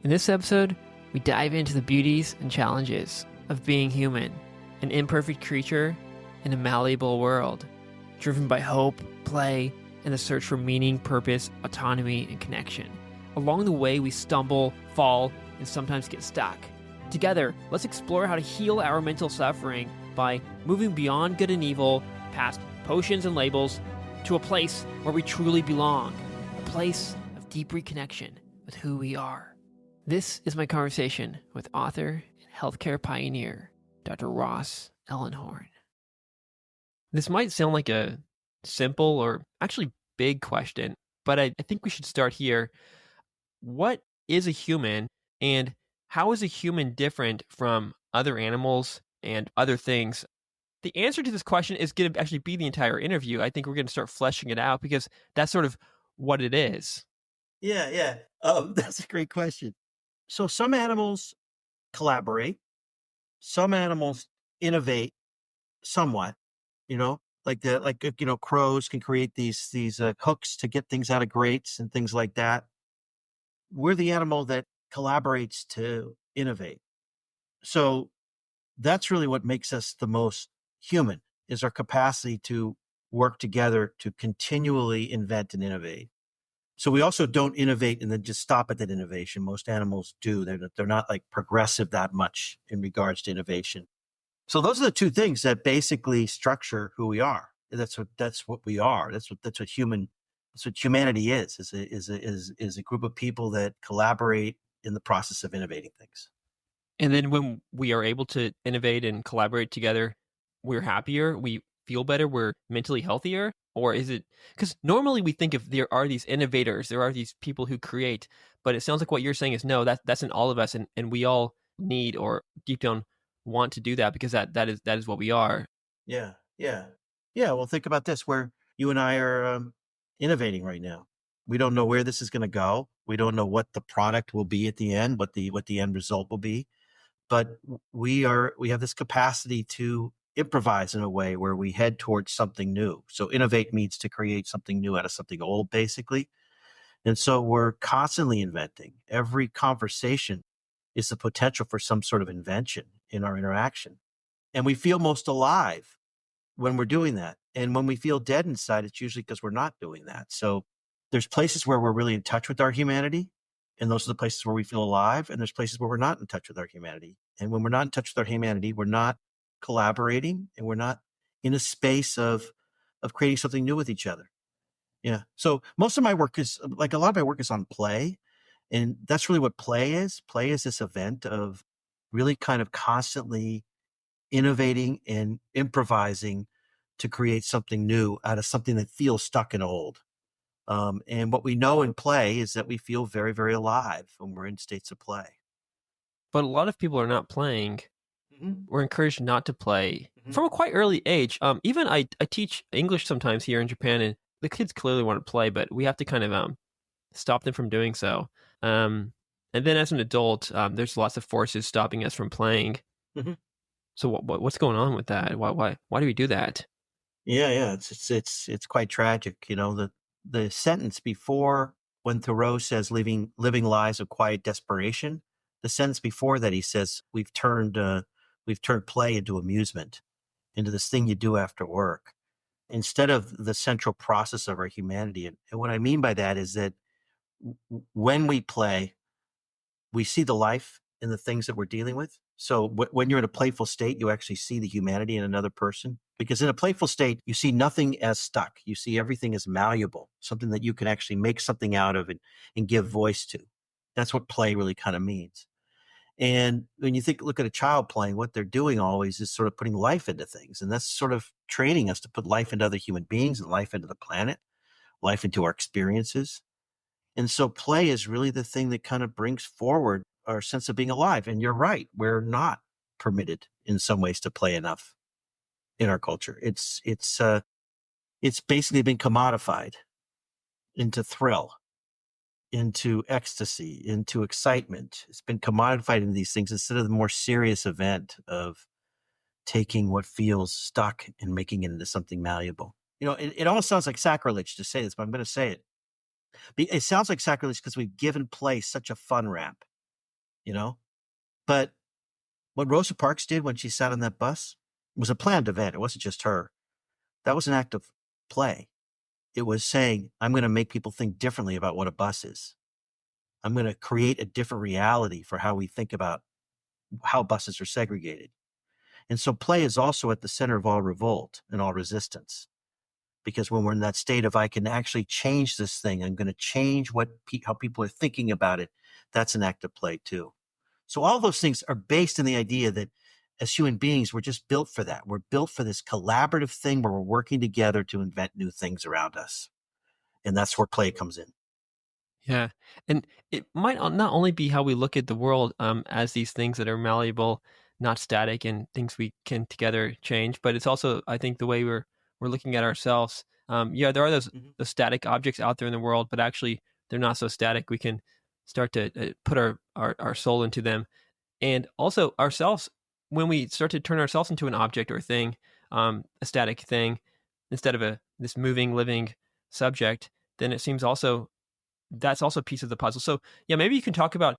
In this episode, we dive into the beauties and challenges of being human, an imperfect creature in a malleable world, driven by hope, play, and the search for meaning, purpose, autonomy, and connection. Along the way, we stumble, fall, and sometimes get stuck. Together, let's explore how to heal our mental suffering by moving beyond good and evil, past potions and labels, to a place where we truly belong, a place of deep reconnection with who we are. This is my conversation with author and healthcare pioneer, Dr. Ross Ellenhorn. This might sound like a simple or actually big question, but I think we should start here. What is a human, and how is a human different from other animals and other things? The answer to this question is going to actually be the entire interview. I think we're going to start fleshing it out because that's sort of what it is. Yeah. That's a great question. So some animals collaborate, some animals innovate somewhat, crows can create these hooks to get things out of grates and things like that. We're the animal that collaborates to innovate. So that's really what makes us the most human, is our capacity to work together to continually invent and innovate. So we also don't innovate and then just stop at that innovation. Most animals do. They're not like progressive that much in regards to innovation. So those are the two things that basically structure who we are. That's what we are. That's what humanity is a group of people that collaborate in the process of innovating things. And then when we are able to innovate and collaborate together, we're happier, we feel better, we're mentally healthier? Or is it, because normally we think if there are these innovators, there are these people who create, but it sounds like what you're saying is no, that's in all of us, and we all need or deep down want to do that because that is what we are. Yeah. Well, think about this, where you and I are innovating right now. We don't know where this is going to go. We don't know what the product will be at the end, what the end result will be. But we have this capacity to improvise in a way where we head towards something new. So innovate means to create something new out of something old, basically. And so we're constantly inventing. Every conversation is the potential for some sort of invention in our interaction. And we feel most alive when we're doing that. And when we feel dead inside, it's usually because we're not doing that. So there's places where we're really in touch with our humanity. And those are the places where we feel alive. And there's places where we're not in touch with our humanity. And when we're not in touch with our humanity, we're not collaborating and we're not in a space of creating something new with each other. Yeah. So most of my work is a lot of my work is on play. And that's really what play is. Play is this event of really kind of constantly innovating and improvising to create something new out of something that feels stuck and old. And what we know in play is that we feel very, very alive when we're in states of play. But a lot of people are not playing. Mm-hmm. We're encouraged not to play from a quite early age. Even I teach English sometimes here in Japan, and the kids clearly want to play, but we have to kind of stop them from doing so. And then as an adult, there's lots of forces stopping us from playing. Mm-hmm. So what's going on with that? Why do we do that? Yeah. It's quite tragic. The sentence before, when Thoreau says living lives of quiet desperation, the sentence before that, he says, we've turned play into amusement, into this thing you do after work, instead of the central process of our humanity. And what I mean by that is that when we play, we see the life in the things that we're dealing with. So when you're in a playful state, you actually see the humanity in another person. Because in a playful state, you see nothing as stuck. You see everything as malleable, something that you can actually make something out of and give voice to. That's what play really kind of means. And when you look at a child playing, what they're doing always is sort of putting life into things. And that's sort of training us to put life into other human beings and life into the planet, life into our experiences. And so play is really the thing that kind of brings forward our sense of being alive. And you're right, we're not permitted in some ways to play enough in our culture. It's basically been commodified into thrill, into ecstasy, into excitement. It's been commodified into these things instead of the more serious event of taking what feels stuck and making it into something malleable. It almost sounds like sacrilege to say this, but I'm going to say it. It sounds like sacrilege because we've given play such a fun rap. you know? But what Rosa Parks did when she sat on that bus was a planned event. It wasn't just her. That was an act of play. It was saying, I'm going to make people think differently about what a bus is. I'm going to create a different reality for how we think about how buses are segregated. And so play is also at the center of all revolt and all resistance. Because when we're in that state of, I can actually change this thing, I'm going to change how people are thinking about it. That's an act of play too. So all those things are based in the idea that as human beings, we're just built for that. We're built for this collaborative thing where we're working together to invent new things around us. And that's where play comes in. Yeah, and it might not only be how we look at the world as these things that are malleable, not static, and things we can together change, but it's also, I think, the way we're looking at ourselves. Yeah, there are Mhm. those static objects out there in the world, but actually they're not so static. We can start to put our soul into them, and also ourselves when we start to turn ourselves into an object or thing, a static thing, instead of a this moving, living subject. Then it seems also that's also a piece of the puzzle. So yeah, maybe you can talk about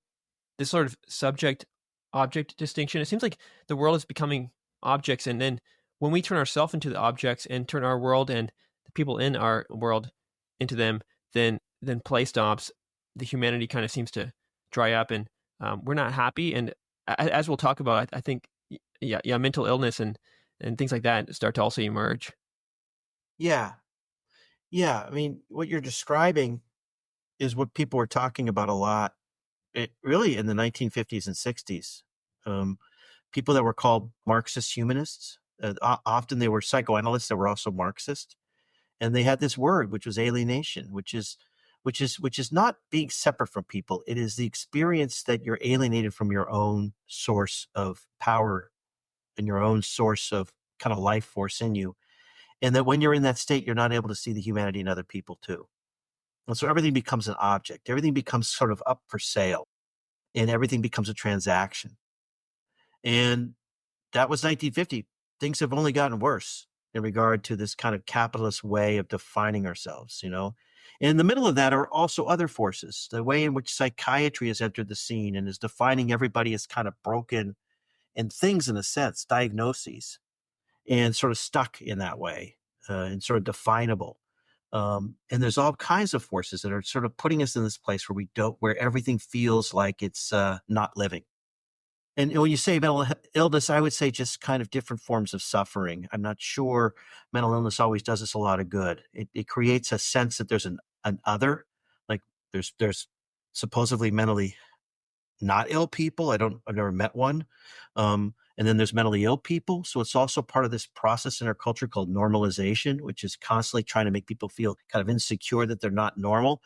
this sort of subject object distinction. It seems like the world is becoming objects, and then when we turn ourselves into the objects and turn our world and the people in our world into them, then play stops. The humanity kind of seems to dry up, and we're not happy. And as we'll talk about, I think yeah, mental illness and things like that start to also emerge. Yeah. Yeah. I mean, what you're describing is what people were talking about a lot. It really in the 1950s and 60s. Um, People that were called Marxist humanists. Often they were psychoanalysts that were also Marxist, and they had this word which was alienation, which is not being separate from people. It is the experience that you're alienated from your own source of power and your own source of kind of life force in you, and that when you're in that state, you're not able to see the humanity in other people too. And so everything becomes an object. Everything becomes sort of up for sale, and everything becomes a transaction. And that was 1950. Things have only gotten worse in regard to this kind of capitalist way of defining ourselves, you know. In the middle of that are also other forces, the way in which psychiatry has entered the scene and is defining everybody as kind of broken and things in a sense, diagnoses, and sort of stuck in that way and sort of definable. And there's all kinds of forces that are sort of putting us in this place where where everything feels like it's not living. And when you say mental illness, I would say just kind of different forms of suffering. I'm not sure mental illness always does us a lot of good. It creates a sense that there's an other, like there's supposedly mentally not ill people. I've never met one. And then there's mentally ill people. So it's also part of this process in our culture called normalization, which is constantly trying to make people feel kind of insecure that they're not normal.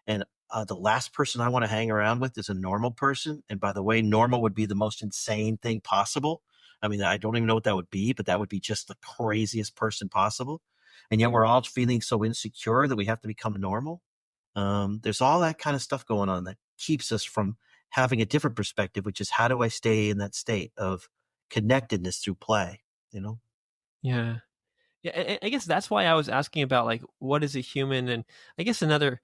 And the last person I want to hang around with is a normal person. And by the way, normal would be the most insane thing possible. I mean, I don't even know what that would be, but that would be just the craziest person possible. And yet we're all feeling so insecure that we have to become normal. There's all that kind of stuff going on that keeps us from having a different perspective, which is how do I stay in that state of connectedness through play, you know? Yeah. Yeah, I guess that's why I was asking about like what is a human, and I guess another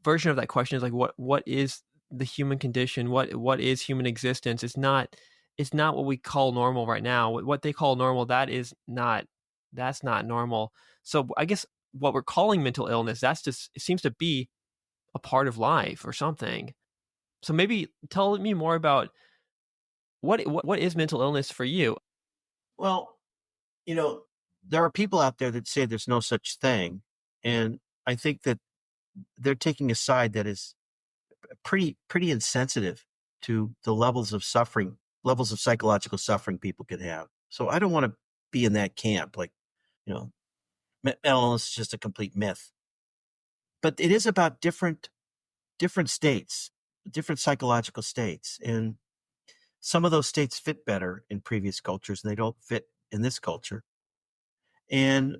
version of that question is like what is the human condition? What is human existence? It's not what we call normal right now. What they call normal, that's not normal. So I guess what we're calling mental illness, that's just it seems to be a part of life or something. So maybe tell me more about what is mental illness for you? Well, you know, there are people out there that say there's no such thing. And I think that they're taking a side that is pretty insensitive to the levels of psychological suffering people can have. So I don't want to be in that camp. Like, you know, mental illness is just a complete myth. But it is about different states, different psychological states. And some of those states fit better in previous cultures and they don't fit in this culture. And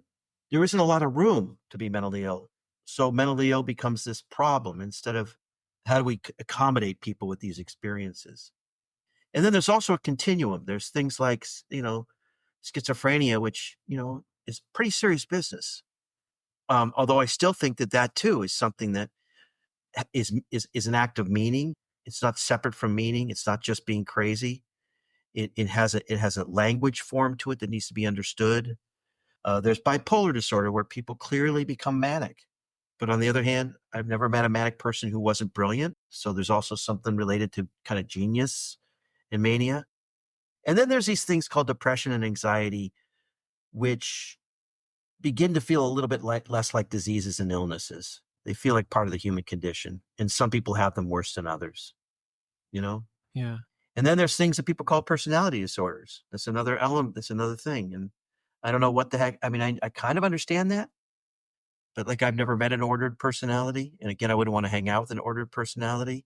there isn't a lot of room to be mentally ill. So mentally ill becomes this problem instead of how do we accommodate people with these experiences? And then there's also a continuum. There's things like, schizophrenia, which, is pretty serious business. Although I still think that too is something that is an act of meaning. It's not separate from meaning. It's not just being crazy. It has a language form to it that needs to be understood. There's bipolar disorder where people clearly become manic. But on the other hand, I've never met a manic person who wasn't brilliant. So there's also something related to kind of genius and mania. And then there's these things called depression and anxiety, which begin to feel a little bit less like diseases and illnesses. They feel like part of the human condition. And some people have them worse than others, you know? Yeah. And then there's things that people call personality disorders. That's another element. That's another thing. And I don't know what the heck. I mean, I kind of understand that, but like I've never met an ordered personality. And again, I wouldn't want to hang out with an ordered personality.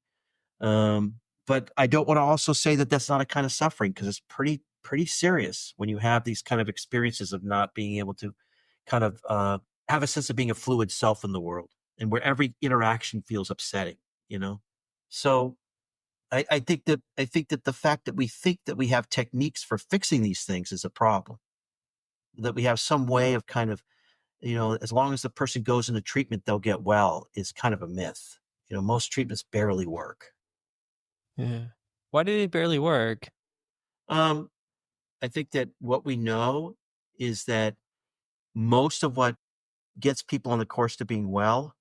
But I don't want to also say that that's not a kind of suffering, because it's pretty serious when you have these kind of experiences of not being able to kind of have a sense of being a fluid self in the world, and where every interaction feels upsetting, you know? So I think that the fact that we think that we have techniques for fixing these things is a problem. That we have some way of kind of, as long as the person goes into treatment, they'll get well, is kind of a myth. Most treatments barely work. Yeah. Why did it barely work? Um, I think that what we know is that most of what gets people on the course to being well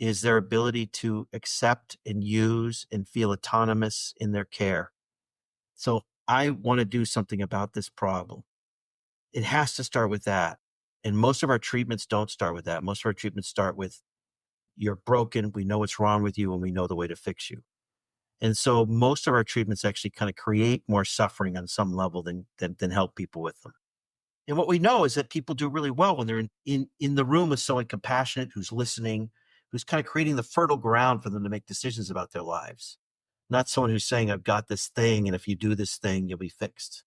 is their ability to accept and use and feel autonomous in their care. So I want to do something about this problem. It has to start with that. And most of our treatments don't start with that. Most of our treatments start with, you're broken, we know what's wrong with you, and we know the way to fix you. And so most of our treatments actually kind of create more suffering on some level than help people with them. And what we know is that people do really well when they're in the room with someone compassionate, who's listening, who's kind of creating the fertile ground for them to make decisions about their lives. Not someone who's saying, I've got this thing, and if you do this thing, you'll be fixed.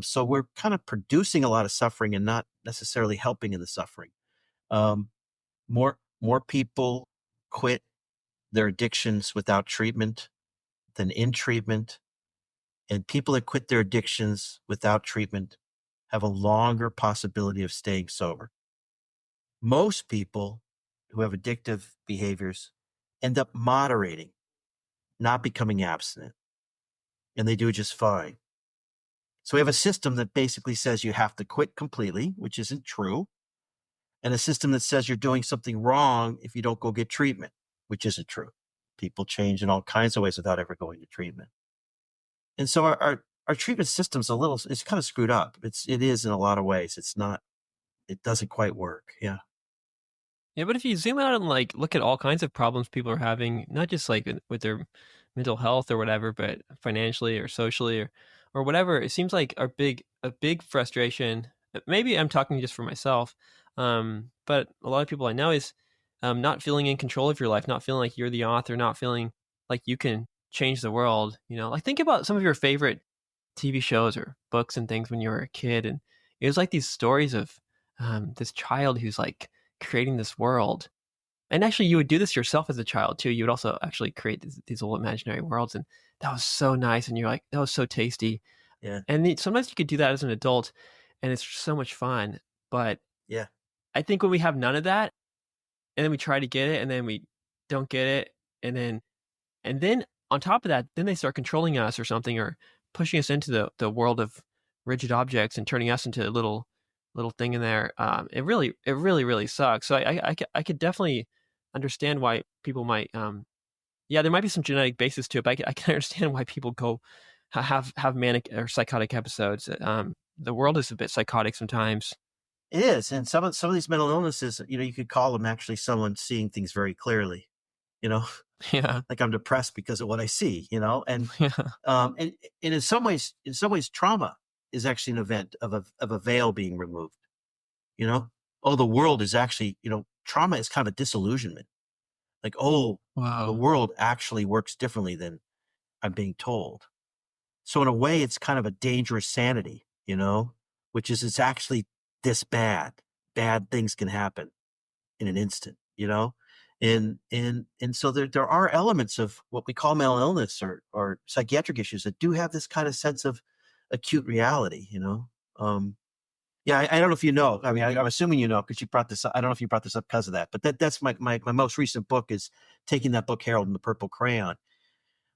So we're kind of producing a lot of suffering and not necessarily helping in the suffering. Um, more people quit their addictions without treatment than in treatment. And people that quit their addictions without treatment have a longer possibility of staying sober. Most people who have addictive behaviors end up moderating, not becoming abstinent, and they do just fine. So we have a system that basically says you have to quit completely, which isn't true, and a system that says you're doing something wrong if you don't go get treatment, which isn't true. People change in all kinds of ways without ever going to treatment. And so our treatment system's it's kind of screwed up. It is in a lot of ways. It doesn't quite work. Yeah. Yeah, but if you zoom out and like look at all kinds of problems people are having, not just like with their mental health or whatever, but financially or socially or whatever, it seems like a big frustration. Maybe I'm talking just for myself, but a lot of people I know is not feeling in control of your life, not feeling like you're the author, not feeling like you can change the world. Like think about some of your favorite TV shows or books and things when you were a kid, and it was like these stories of this child who's like creating this world. And actually, you would do this yourself as a child too. You would also actually create these little imaginary worlds, and that was so nice. And you're like, that was so tasty. Yeah. And sometimes you could do that as an adult, and it's so much fun. But Yeah. I think when we have none of that, and then we try to get it, and then we don't get it, and then on top of that, then they start controlling us or something, or pushing us into the world of rigid objects and turning us into a little thing in there. It really sucks. So I could definitely understand why people might. Yeah, there might be some genetic basis to it, but I can understand why people go have manic or psychotic episodes. The world is a bit psychotic sometimes. It is. And some of these mental illnesses, you could call them actually someone seeing things very clearly, you know, Yeah, like I'm depressed because of what I see, and, yeah, and in some ways, trauma is actually an event of a veil being removed, you know? Oh, the world is actually, trauma is kind of a disillusionment. Like, oh, the wow, world actually works differently than I'm being told. So in a way, it's kind of a dangerous sanity, which is it's actually this bad. Bad things can happen in an instant, and so there are elements of what we call mental illness or psychiatric issues that do have this kind of sense of acute reality, Yeah, I don't know if you know. I mean, I'm assuming you know because you brought this up. I don't know if you brought this up because of that, but that's my most recent book is taking that book, Harold and the Purple Crayon.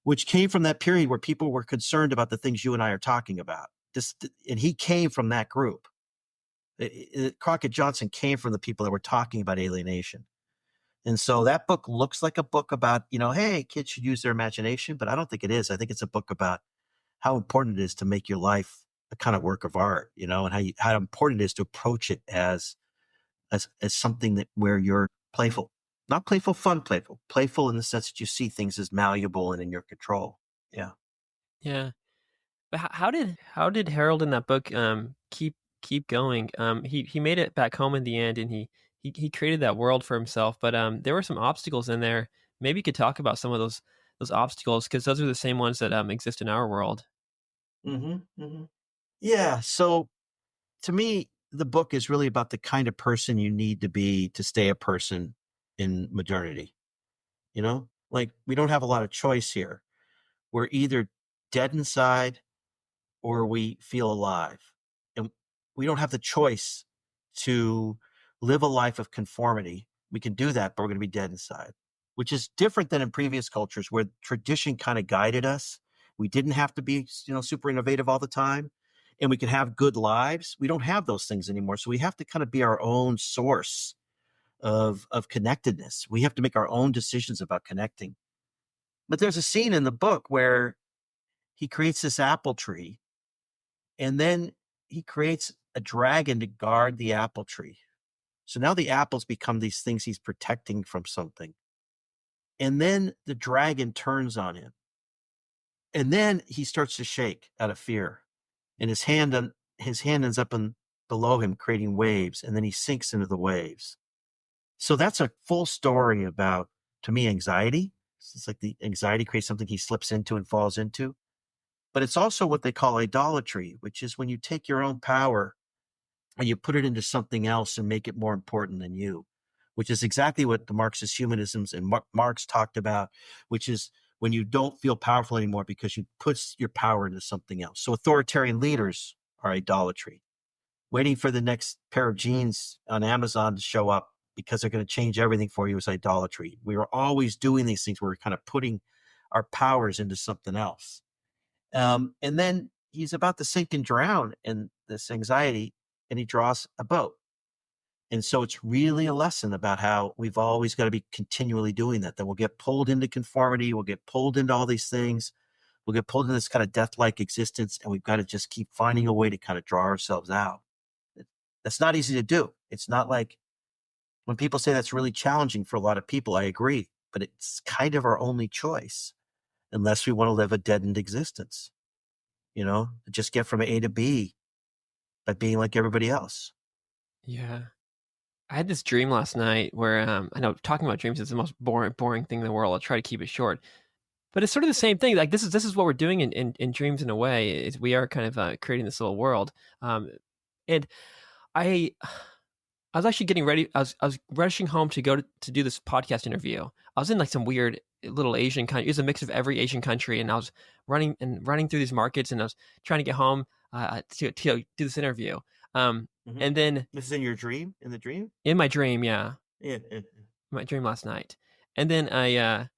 which came from that period where people were concerned about the things you and I are talking about. And he came from that group. Crockett Johnson came from the people that were talking about alienation. And so that book looks like a book about, hey, kids should use their imagination, but I don't think it is. I think it's a book about how important it is to make your life a kind of work of art, and how important it is to approach it as something that where you're playful, not playful, fun, playful in the sense that you see things as malleable and in your control. Yeah. Yeah. But how did Harold in that book keep going? He made it back home in the end, and he created that world for himself. But there were some obstacles in there. Maybe you could talk about some of those obstacles, because those are the same ones that exist in our world. Mm-hmm. Yeah. So to me, the book is really about the kind of person you need to be to stay a person in modernity. Like we don't have a lot of choice here. We're either dead inside or we feel alive. And we don't have the choice to live a life of conformity. We can do that, but we're going to be dead inside, which is different than in previous cultures where tradition kind of guided us. We didn't have to be, super innovative all the time, and we could have good lives. We don't have those things anymore. So we have to kind of be our own source of connectedness. We have to make our own decisions about connecting. But there's a scene in the book where he creates this apple tree, and then he creates a dragon to guard the apple tree. So now the apples become these things he's protecting from something. And then the dragon turns on him. And then he starts to shake out of fear. And his hand ends up below him, creating waves. And then he sinks into the waves. So that's a full story about, to me, anxiety. It's like the anxiety creates something he slips into and falls into. But it's also what they call idolatry, which is when you take your own power and you put it into something else and make it more important than you, which is exactly what the Marxist humanisms and Marx talked about, which is when you don't feel powerful anymore because you put your power into something else. So authoritarian leaders are idolatry. Waiting for the next pair of jeans on Amazon to show up because they're going to change everything for you is idolatry. We are always doing these things where we're kind of putting our powers into something else. And then he's about to sink and drown in this anxiety, and he draws a boat. And so it's really a lesson about how we've always got to be continually doing that. Then we'll get pulled into conformity. We'll get pulled into all these things. We'll get pulled into this kind of death-like existence, and we've got to just keep finding a way to kind of draw ourselves out. That's not easy to do. It's not like when people say that's really challenging for a lot of people, I agree, but it's kind of our only choice unless we want to live a deadened existence, just get from A to B by being like everybody else. Yeah. I had this dream last night where I know talking about dreams is the most boring thing in the world. I'll try to keep it short. But it's sort of the same thing. Like this is what we're doing in dreams in a way. Is we are kind of creating this little world. And I I was actually getting ready. I was rushing home to go to do this podcast interview. I was in like some weird little Asian country. It was a mix of every Asian country, and I was running through these markets, and I was trying to get home to do this interview. And then This is in your dream, in the dream? in my dream, yeah, Yeah. my dream last night, and then I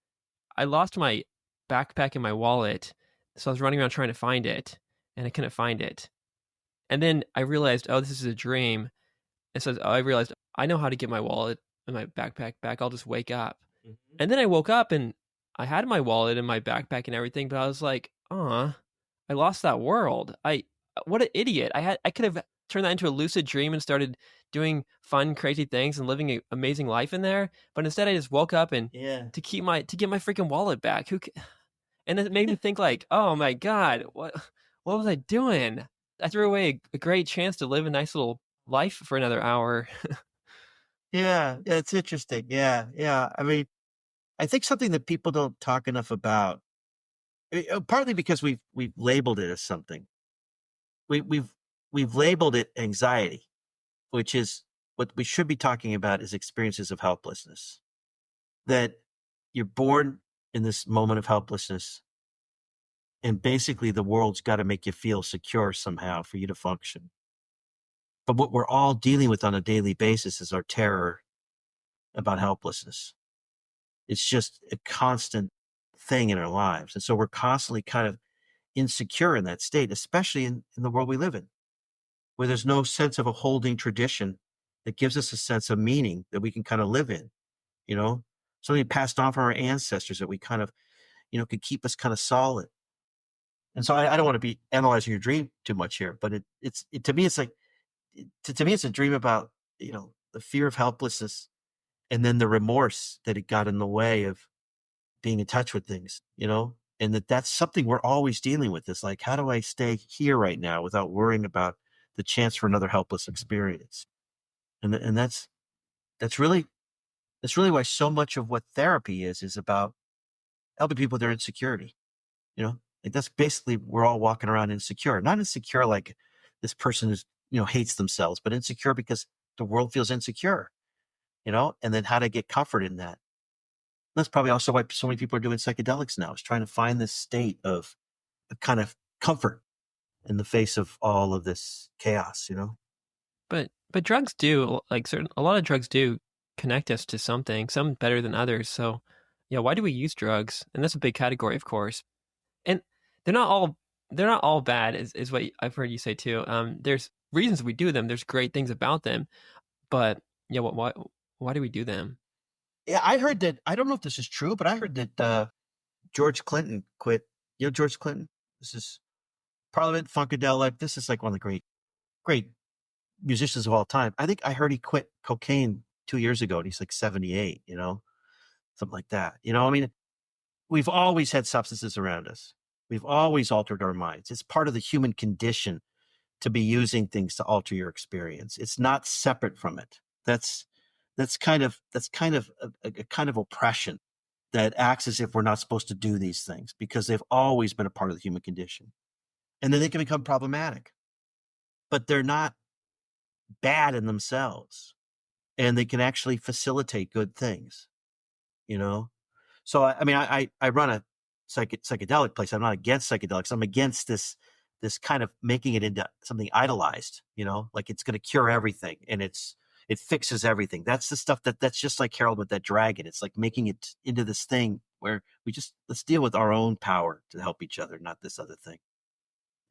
lost my backpack and my wallet, so I was running around trying to find it, and I couldn't find it. And then I realized, oh, this is a dream. And so I realized I know how to get my wallet and my backpack back. I'll just wake up. Mm-hmm. And then I woke up and I had my wallet and my backpack and everything, but I was like, I lost that world. What an idiot. I could have turned that into a lucid dream and started doing fun, crazy things and living an amazing life in there. But instead I just woke up and to get my freaking wallet back. And it made me think like, oh my God, what was I doing? I threw away a great chance to live a nice little life for another hour. Yeah, it's interesting. Yeah. I mean, I think something that people don't talk enough about, partly because we've labeled it as something. We've labeled it anxiety, which is what we should be talking about is experiences of helplessness. That you're born in this moment of helplessness, and basically the world's got to make you feel secure somehow for you to function. But what we're all dealing with on a daily basis is our terror about helplessness. It's just a constant thing in our lives. And so we're constantly kind of insecure in that state, especially in the world we live in, where there's no sense of a holding tradition that gives us a sense of meaning that we can kind of live in, you know, something passed on from our ancestors that we kind of, could keep us kind of solid. And so I don't want to be analyzing your dream too much here, but to me, it's like, to me, it's a dream about, the fear of helplessness and then the remorse that it got in the way of being in touch with things, and that's something we're always dealing with. Is like, how do I stay here right now without worrying about the chance for another helpless experience? And that's really why so much of what therapy is about helping people with their insecurity. Like that's basically, we're all walking around insecure, not insecure like this person is, hates themselves, but insecure because the world feels insecure, and then how to get comfort in that. That's probably also why so many people are doing psychedelics now, is trying to find this state of a kind of comfort in the face of all of this chaos. But drugs do, like, a lot of drugs do connect us to something, some better than others. So yeah, why do we use drugs? And that's a big category, of course. And they're not all bad, is what I've heard you say too. There's reasons we do them. There's great things about them, but yeah, why do we do them? Yeah, I heard that. I don't know if this is true, but I heard that George Clinton quit. George Clinton. This is Parliament Funkadelic. This is like one of the great musicians of all time. I think I heard he quit cocaine 2 years ago, and he's like 78. Something like that. I mean, we've always had substances around us. We've always altered our minds. It's part of the human condition to be using things to alter your experience. It's not separate from it. That's kind of a kind of oppression that acts as if we're not supposed to do these things, because they've always been a part of the human condition. And then they can become problematic, but they're not bad in themselves, and they can actually facilitate good things, you know? So, I mean, I run a psychedelic place. I'm not against psychedelics. I'm against this kind of making it into something idolized, like it's going to cure everything and it fixes everything. That's the stuff that's just like Harold with that dragon. It's like making it into this thing where let's deal with our own power to help each other, not this other thing.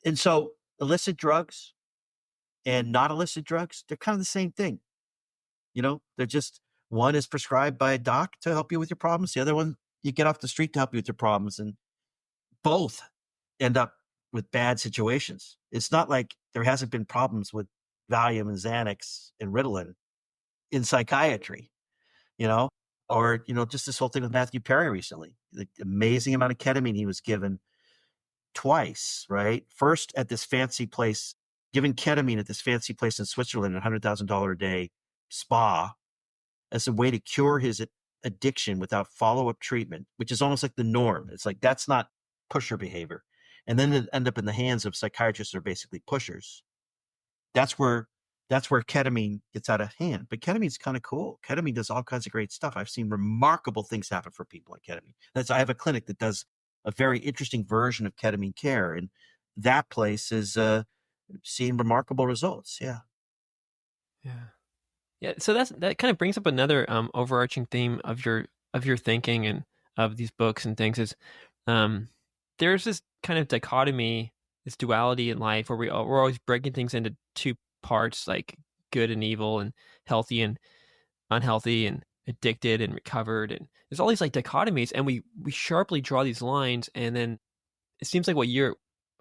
And so illicit drugs and not illicit drugs, they're kind of the same thing. They're just, one is prescribed by a doc to help you with your problems. The other one, you get off the street to help you with your problems. And both end up with bad situations. It's not like there hasn't been problems with Valium and Xanax and Ritalin in psychiatry, you know, or, just this whole thing with Matthew Perry recently, the amazing amount of ketamine he was given twice, right? First at this fancy place, given ketamine at this fancy place in Switzerland, $100,000 a day spa, as a way to cure his addiction without follow-up treatment, which is almost like the norm. It's like, that's not pusher behavior. And then it end up in the hands of psychiatrists who are basically pushers. That's where ketamine gets out of hand. But ketamine's kind of cool. Ketamine does all kinds of great stuff. I've seen remarkable things happen for people on ketamine. I have a clinic that does a very interesting version of ketamine care, and that place is seeing remarkable results. Yeah. Yeah. Yeah, so that kind of brings up another overarching theme of your thinking and of these books and things is there's this kind of dichotomy, this duality in life where we're always breaking things into two parts, like good and evil, and healthy and unhealthy, and addicted and recovered, and there's all these like dichotomies, and we sharply draw these lines, and then it seems like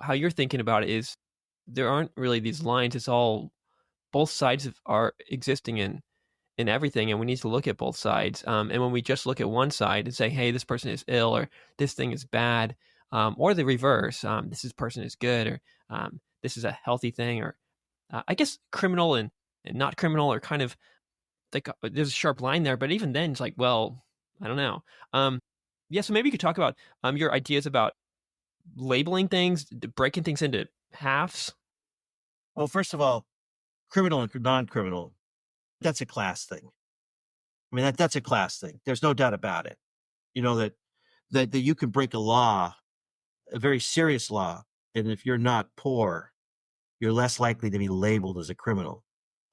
how you're thinking about it is there aren't really these lines. It's all both sides are existing in everything, and we need to look at both sides. And when we just look at one side and say, "Hey, this person is ill," or "This thing is bad," or the reverse, "This person is good," or "This is a healthy thing," or I guess criminal and not criminal, are kind of like there's a sharp line there. But even then, it's like, well, I don't know. Yeah, so maybe you could talk about your ideas about labeling things, breaking things into halves. Well, first of all, criminal and non-criminal, that's a class thing. I mean, that's a class thing. There's no doubt about it. That you can break a law, a very serious law, and if you're not poor, you're less likely to be labeled as a criminal.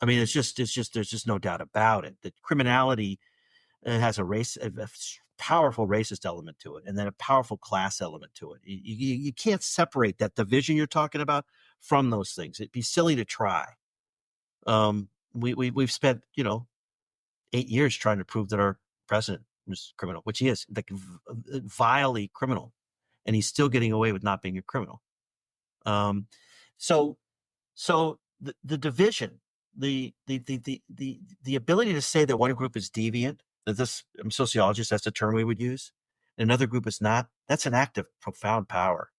I mean, there's just no doubt about it. That criminality has a powerful racist element to it, and then a powerful class element to it. You can't separate that division you're talking about from those things. It'd be silly to try. We've spent 8 years trying to prove that our president was criminal, which he is, like vilely criminal, and he's still getting away with not being a criminal. So the division, the ability to say that one group is deviant, that this sociologist, that's the term we would use, and another group is not. That's an act of profound power.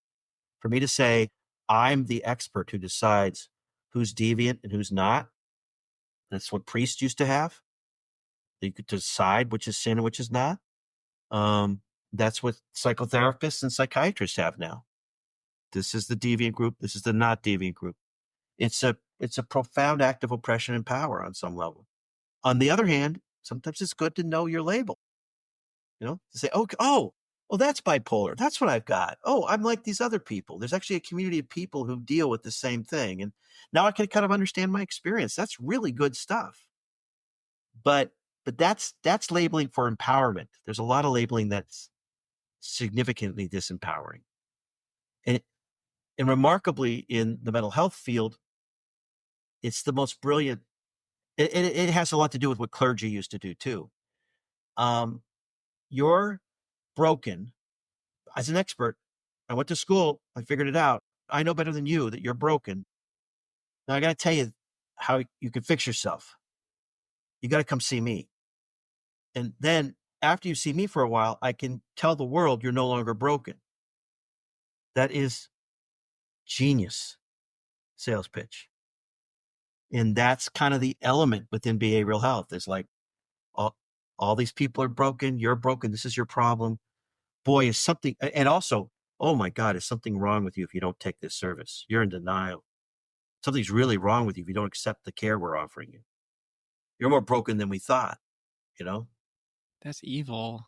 For me to say I'm the expert who decides who's deviant and who's not. That's what priests used to have. They could decide which is sin and which is not. That's what psychotherapists and psychiatrists have now. This is the deviant group. This is the not deviant group. It's a profound act of oppression and power on some level. On the other hand, sometimes it's good to know your label. To say, oh, that's bipolar. That's what I've got. Oh, I'm like these other people. There's actually a community of people who deal with the same thing. And now I can kind of understand my experience. That's really good stuff. But that's labeling for empowerment. There's a lot of labeling that's significantly disempowering. And remarkably, in the mental health field, it's the most brilliant. It has a lot to do with what clergy used to do too. You're broken. As an expert, I went to school. I figured it out. I know better than you that you're broken. Now I got to tell you how you can fix yourself. You got to come see me. And then after you see me for a while, I can tell the world you're no longer broken. That is genius sales pitch. And that's kind of the element within behavioral health. It's like, all these people are broken. You're broken. This is your problem. Boy, is something, and also, oh my God, is something wrong with you if you don't take this service? You're in denial. Something's really wrong with you if you don't accept the care we're offering you. You're more broken than we thought, That's evil.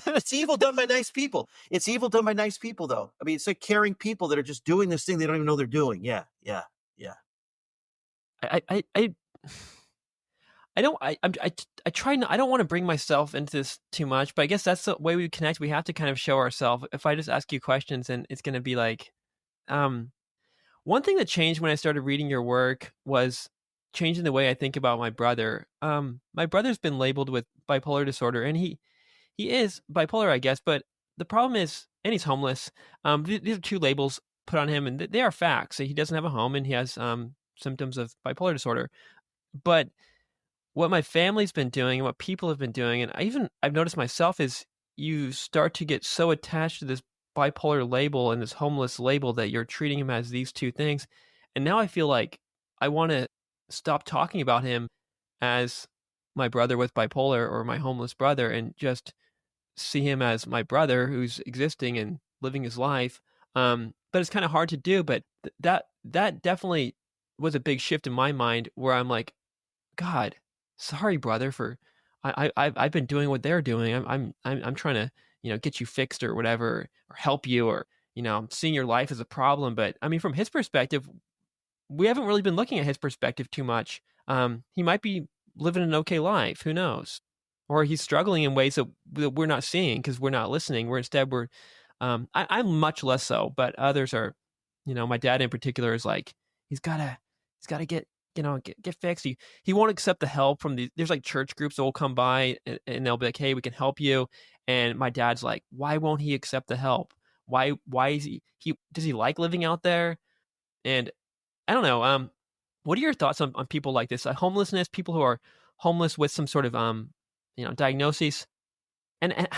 It's evil done by nice people. It's evil done by nice people, though. I mean, it's like caring people that are just doing this thing they don't even know they're doing. Yeah. I try not, I don't want to bring myself into this too much, but I guess that's the way we connect. We have to kind of show ourselves. If I just ask you questions, and it's going to be like, one thing that changed when I started reading your work was changing the way I think about my brother. My brother's been labeled with bipolar disorder, and he is bipolar, I guess, but the problem is, and he's homeless. These are two labels put on him, and they are facts. He doesn't have a home, and he has symptoms of bipolar disorder. But what my family's been doing and what people have been doing, and I've noticed myself, is you start to get so attached to this bipolar label and this homeless label that you're treating him as these two things. And now I feel like I want to stop talking about him as my brother with bipolar or my homeless brother, and just see him as my brother who's existing and living his life. But it's kind of hard to do. But that definitely was a big shift in my mind, where I'm like, God, sorry, brother, for I've been doing what they're doing. I'm trying to get you fixed or whatever, or help you, or I'm seeing your life as a problem. But I mean, from his perspective, we haven't really been looking at his perspective too much. He might be living an okay life. Who knows? Or he's struggling in ways that we're not seeing because we're not listening. I'm much less so, but others are. My dad in particular is like, he's gotta get get fixed. He won't accept the help from there's like church groups that will come by, and they'll be like, hey, we can help you. And my dad's like, why won't he accept the help? Why is he does he like living out there? And I don't know. What are your thoughts on people like this? Homelessness, people who are homeless with some sort of diagnosis. And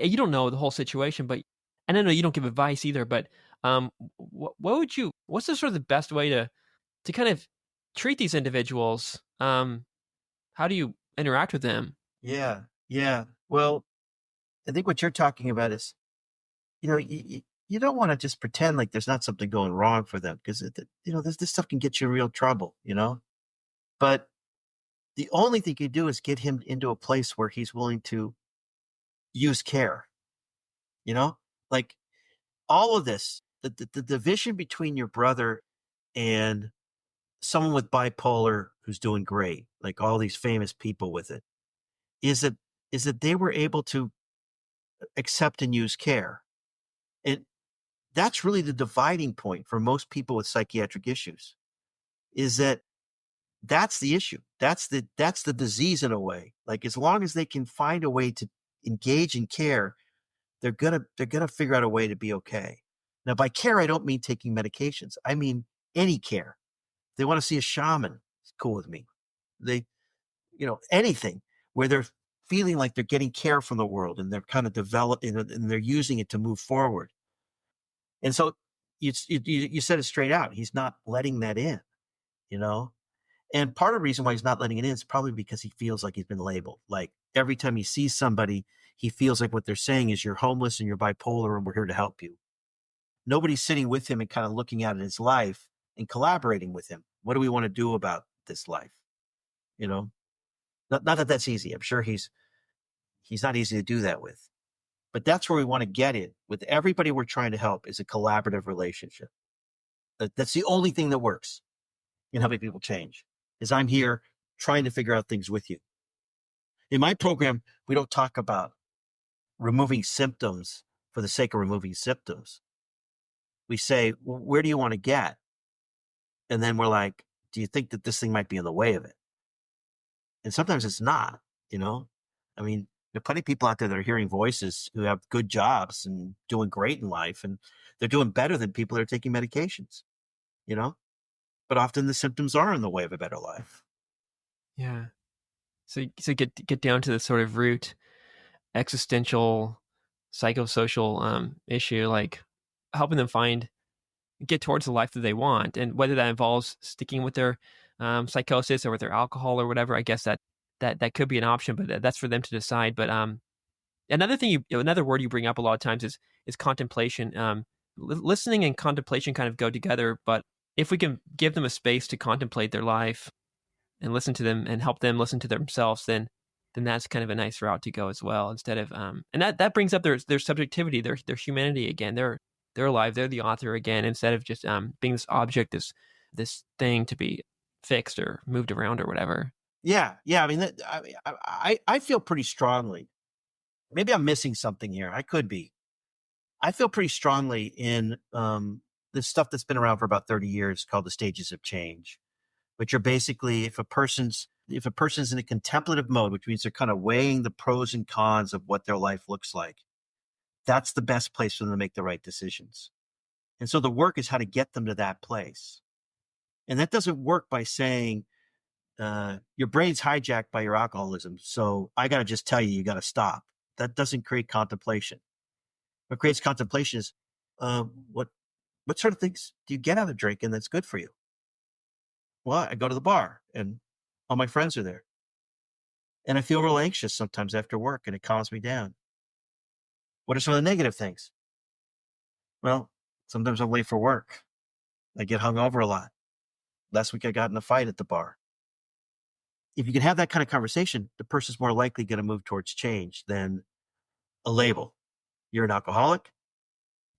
you don't know the whole situation, but and I know you don't give advice either. But what's the sort of the best way to kind of treat these individuals? How do you interact with them? Yeah. Well, I think what you're talking about is, you don't want to just pretend like there's not something going wrong for them, because this stuff can get you in real trouble. But the only thing you do is get him into a place where he's willing to use care. Like all of this, the division between your brother and someone with bipolar who's doing great, like all these famous people with it, is that is that they were able to accept and use care. And that's really the dividing point for most people with psychiatric issues, is that that's the issue. That's the disease in a way. Like, as long as they can find a way to engage in care, they're gonna figure out a way to be okay. Now, by care, I don't mean taking medications. I mean any care. They want to see a shaman. It's cool with me. They, anything where they're feeling like they're getting care from the world and they're kind of developing and they're using it to move forward. And so you said it straight out. He's not letting that in, you know? And part of the reason why he's not letting it in is probably because he feels like he's been labeled. Like, every time he sees somebody, he feels like what they're saying is, you're homeless and you're bipolar and we're here to help you. Nobody's sitting with him and kind of looking at his life and collaborating with him. What do we want to do about this life? You know, not that that's easy. I'm sure he's not easy to do that with, but that's where we want to get in with everybody we're trying to help, is a collaborative relationship. That's the only thing that works in helping people change, is I'm here trying to figure out things with you. In my program, we don't talk about removing symptoms for the sake of removing symptoms. We say, well, where do you want to get? And then we're like, do you think that this thing might be in the way of it? And sometimes it's not, you know? I mean, there are plenty of people out there that are hearing voices who have good jobs and doing great in life, and they're doing better than people that are taking medications, you know? But often the symptoms are in the way of a better life. Yeah. So get down to the sort of root existential psychosocial issue, like helping them get towards the life that they want, and whether that involves sticking with their psychosis or with their alcohol or whatever. I guess that could be an option, but that's for them to decide. But another word you bring up a lot of times is contemplation. Listening and contemplation kind of go together, but if we can give them a space to contemplate their life and listen to them and help them listen to themselves, then that's kind of a nice route to go as well. Instead of and that brings up their subjectivity, their humanity again. They're alive. They're the author again, instead of just being this object, this thing to be fixed or moved around or whatever. Yeah. I mean, I feel pretty strongly. Maybe I'm missing something here. I could be. I feel pretty strongly in this stuff that's been around for about 30 years called the stages of change, which are basically, if a person's in a contemplative mode, which means they're kind of weighing the pros and cons of what their life looks like, that's the best place for them to make the right decisions. And so the work is how to get them to that place. And that doesn't work by saying, your brain's hijacked by your alcoholism, so I got to just tell you, you got to stop. That doesn't create contemplation. What creates contemplation is, what sort of things do you get out of drinking that's good for you? Well, I go to the bar and all my friends are there. And I feel real anxious sometimes after work, and it calms me down. What are some of the negative things? Well, sometimes I'm late for work. I get hung over a lot. Last week I got in a fight at the bar. If you can have that kind of conversation, the person's more likely going to move towards change than a label. You're an alcoholic,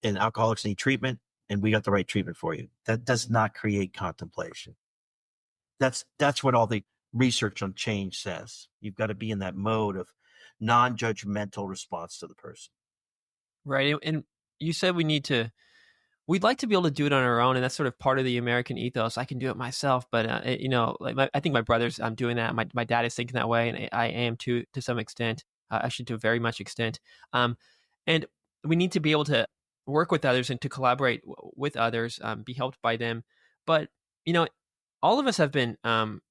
and alcoholics need treatment, and we got the right treatment for you. That does not create contemplation. That's what all the research on change says. You've got to be in that mode of non-judgmental response to the person. Right. And you said we'd like to be able to do it on our own, and that's sort of part of the American ethos. I can do it myself, but I think my brother's doing that. My dad is thinking that way, and I am too, to some extent. Actually, to a very much extent. And we need to be able to work with others and to collaborate with others, be helped by them. But all of us have been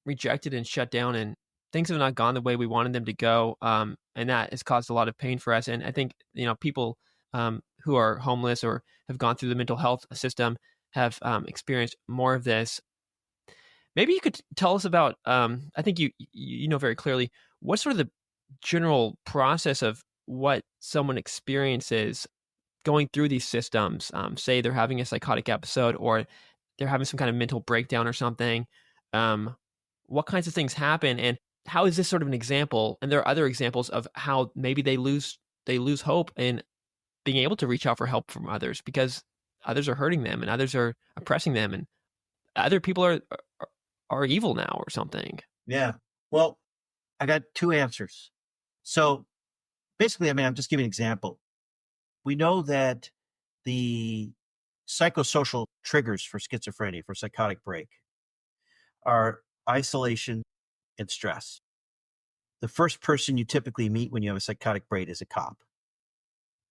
rejected and shut down, and things have not gone the way we wanted them to go, and that has caused a lot of pain for us. And I think people who are homeless or have gone through the mental health system have experienced more of this. Maybe you could tell us about. I think you know very clearly what's sort of the general process of what someone experiences going through these systems. Say they're having a psychotic episode, or they're having some kind of mental breakdown or something. What kinds of things happen, and how is this sort of an example? And there are other examples of how maybe they lose hope in being able to reach out for help from others, because others are hurting them and others are oppressing them, and other people are evil now or something. Yeah. Well, I got two answers. So basically, I mean, I'm just giving an example. We know that the psychosocial triggers for schizophrenia, for psychotic break, are isolation and stress. The first person you typically meet when you have a psychotic break is a cop.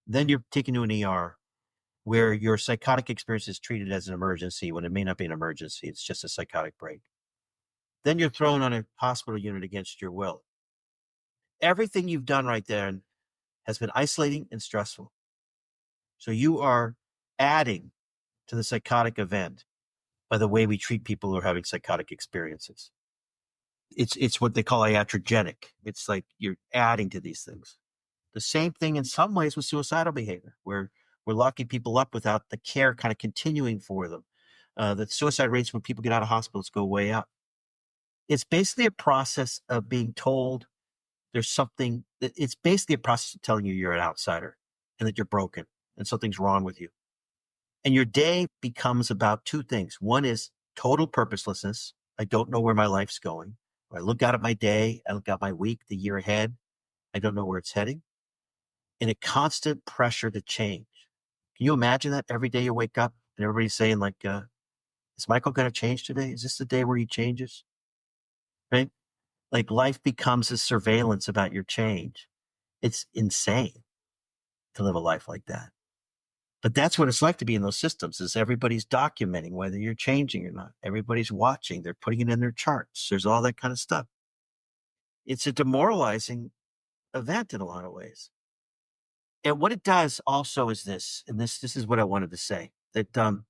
Then you're taken to an ER where your psychotic experience is treated as an emergency when it may not be an emergency. It's just a psychotic break. Then you're thrown on a hospital unit against your will. Everything you've done right there has been isolating and stressful. So you are adding to the psychotic event by the way we treat people who are having psychotic experiences. It's what they call iatrogenic. It's like you're adding to these things. The same thing in some ways with suicidal behavior, where we're locking people up without the care kind of continuing for them. The suicide rates when people get out of hospitals go way up. It's basically a process of being told there's something. It's basically a process of telling you you're an outsider and that you're broken and something's wrong with you. And your day becomes about two things. One is total purposelessness. I don't know where my life's going. I look out at my day, I look out my week, the year ahead. I don't know where it's heading. And a constant pressure to change. Can you imagine that every day you wake up and everybody's saying like, is Michael going to change today? Is this the day where he changes? Right? Like life becomes a surveillance about your change. It's insane to live a life like that. But that's what it's like to be in those systems is everybody's documenting whether you're changing or not. Everybody's watching. They're putting it in their charts. There's all that kind of stuff. It's a demoralizing event in a lot of ways. And what it does also is this, and this is what I wanted to say, that to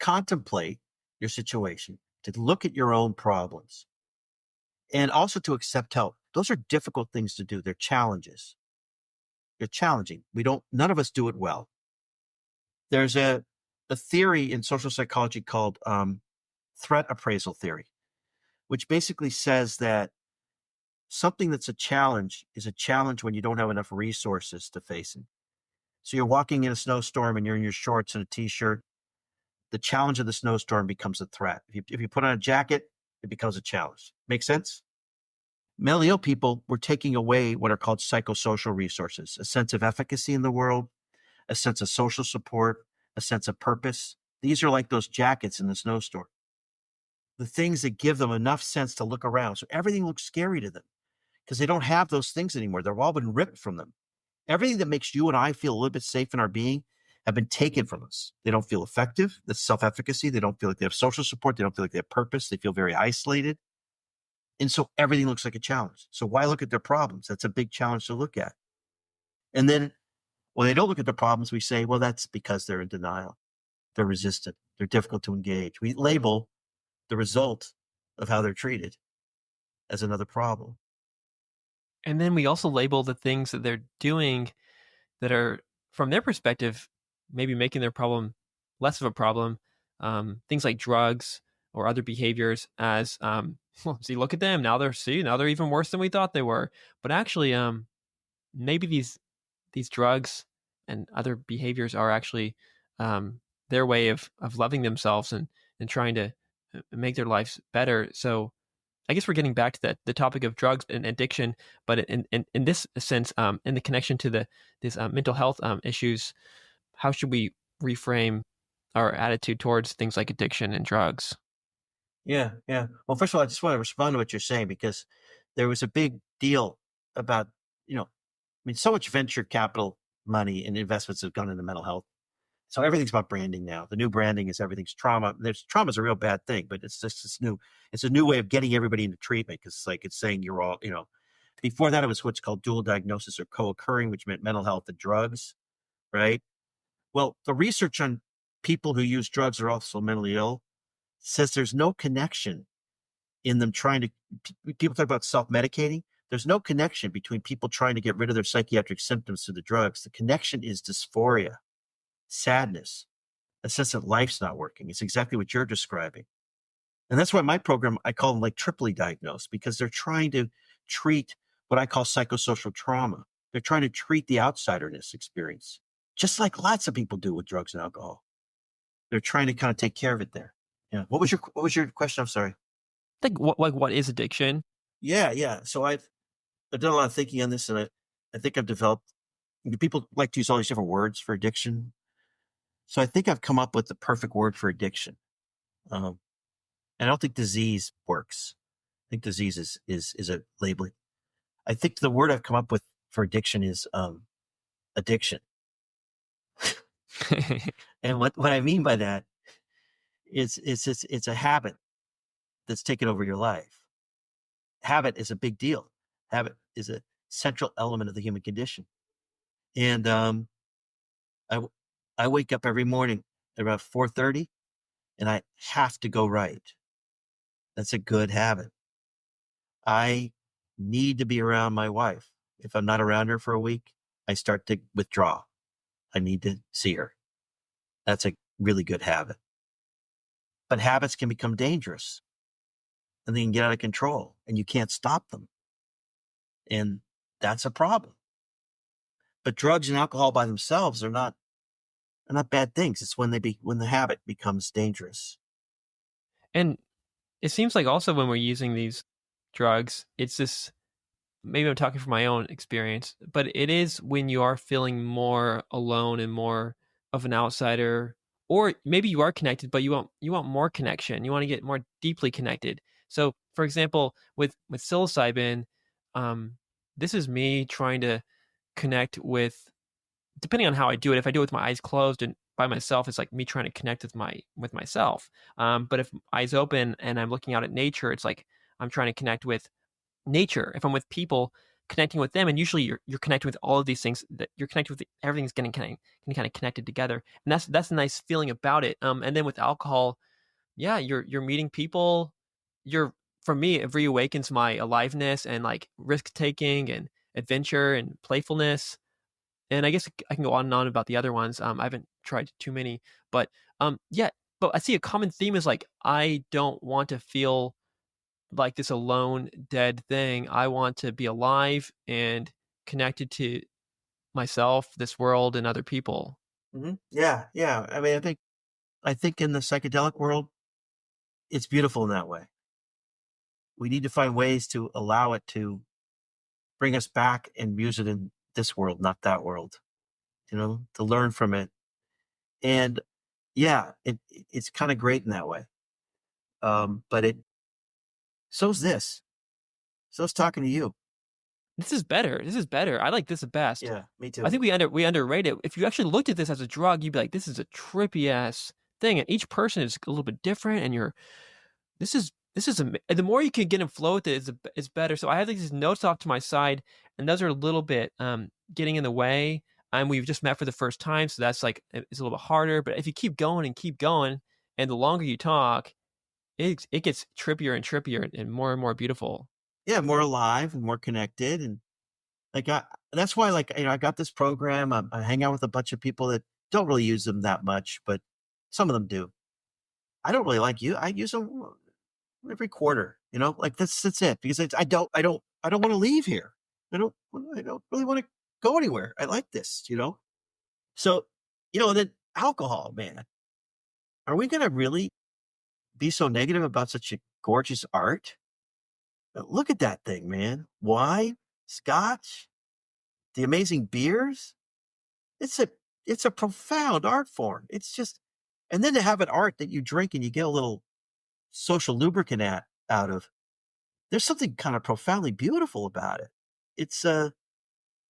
contemplate your situation, to look at your own problems, and also to accept help. Those are difficult things to do. They're challenges. They're challenging. None of us do it well. There's a theory in social psychology called threat appraisal theory, which basically says that something that's a challenge is a challenge when you don't have enough resources to face it. So you're walking in a snowstorm and you're in your shorts and a t-shirt. The challenge of the snowstorm becomes a threat. If you put on a jacket, it becomes a challenge. Make sense? Mentally ill people were taking away what are called psychosocial resources, a sense of efficacy in the world, a sense of social support, a sense of purpose. These are like those jackets in the snowstorm. The things that give them enough sense to look around. So everything looks scary to them because they don't have those things anymore. They've all been ripped from them. Everything that makes you and I feel a little bit safe in our being have been taken from us. They don't feel effective. That's self-efficacy. They don't feel like they have social support. They don't feel like they have purpose. They feel very isolated. And so everything looks like a challenge. So why look at their problems? That's a big challenge to look at. And then when they don't look at the problems, we say, well, that's because they're in denial. They're resistant. They're difficult to engage. We label the result of how they're treated as another problem. And then we also label the things that they're doing that are, from their perspective, maybe making their problem less of a problem. Things like drugs or other behaviors as, well, see, look at them. Now they're even worse than we thought they were. But actually, maybe these drugs and other behaviors are actually their way of loving themselves and trying to make their lives better. So I guess we're getting back to the topic of drugs and addiction, but in this sense, in the connection to these mental health issues, how should we reframe our attitude towards things like addiction and drugs? Yeah, yeah. Well, first of all, I just want to respond to what you're saying because there was a big deal about, I mean, so much venture capital money and investments have gone into mental health. So everything's about branding now. The new branding is everything's trauma. Trauma is a real bad thing, but it's just it's a new way of getting everybody into treatment because it's saying you're all, before that it was what's called dual diagnosis or co-occurring, which meant mental health and drugs, right? Well, the research on people who use drugs are also mentally ill says there's no connection in them people talk about self-medicating. There's no connection between people trying to get rid of their psychiatric symptoms to the drugs. The connection is dysphoria, sadness, a sense that life's not working. It's exactly what you're describing. And that's why my program, I call them like triply diagnosed because they're trying to treat what I call psychosocial trauma. They're trying to treat the outsiderness experience, just like lots of people do with drugs and alcohol. They're trying to kind of take care of it there. Yeah. What was your question? I'm sorry. Like what is addiction? Yeah. Yeah. So I've done a lot of thinking on this, and I think I've developed. People like to use all these different words for addiction, so I think I've come up with the perfect word for addiction. Um, and I don't think disease works. I think disease is a labeling. I think the word I've come up with for addiction is addiction. And what I mean by that is it's a habit that's taken over your life. Habit is a big deal. Habit is a central element of the human condition. And I w- I wake up every morning at about 4:30, and I have to go write. That's a good habit. I need to be around my wife. If I'm not around her for a week, I start to withdraw. I need to see her. That's a really good habit. But habits can become dangerous, and they can get out of control, and you can't stop them. And that's a problem. But drugs and alcohol by themselves are not bad things. It's when the habit becomes dangerous. And it seems like also when we're using these drugs, it's this, maybe I'm talking from my own experience, but it is when you are feeling more alone and more of an outsider, or maybe you are connected, but you want more connection. You want to get more deeply connected. So, for example, with psilocybin, um, this is me trying to connect with, depending on how I do it. If I do it with my eyes closed and by myself, it's like me trying to connect with myself. But if eyes open and I'm looking out at nature, it's like I'm trying to connect with nature. If I'm with people, connecting with them, and usually you're connecting with all of these things, that you're connected with, everything's getting kind of connected together, and that's a nice feeling about it. And then with alcohol, yeah, you're meeting people. You're For me, it reawakens my aliveness and like risk taking and adventure and playfulness. And I guess I can go on and on about the other ones. I haven't tried too many, but yeah. But I see a common theme is like I don't want to feel like this alone, dead thing. I want to be alive and connected to myself, this world, and other people. Yeah, yeah. I mean, I think in the psychedelic world, it's beautiful in that way. We need to find ways to allow it to bring us back and use it in this world, not that world. To learn from it. And yeah, it's kind of great in that way. But so's this. So's talking to you. This is better. This is better. I like this the best. Yeah, me I too. think we underrate it. If you actually looked at this as a drug, you'd be like, this is a trippy ass thing, and each person is a little bit different. And the more you can get in flow with it is better. So I have these notes off to my side, and those are a little bit getting in the way. And we've just met for the first time, so that's like it's a little bit harder. But if you keep going, and the longer you talk, it gets trippier and trippier and more beautiful. Yeah, more alive and more connected. And like, that's why, like, I got this program. I hang out with a bunch of people that don't really use them that much, but some of them do. I don't really like you. I use them every quarter, like that's it because I don't want to leave here. I don't really want to go anywhere. I like this. So, and then alcohol, man, are we going to really be so negative about such a gorgeous art? Look at that thing, man. Wine, scotch, the amazing beers. It's a, it's a profound art form. It's just, and then to have an art that you drink and you get a little social lubricant out of, there's something kind of profoundly beautiful about it. It's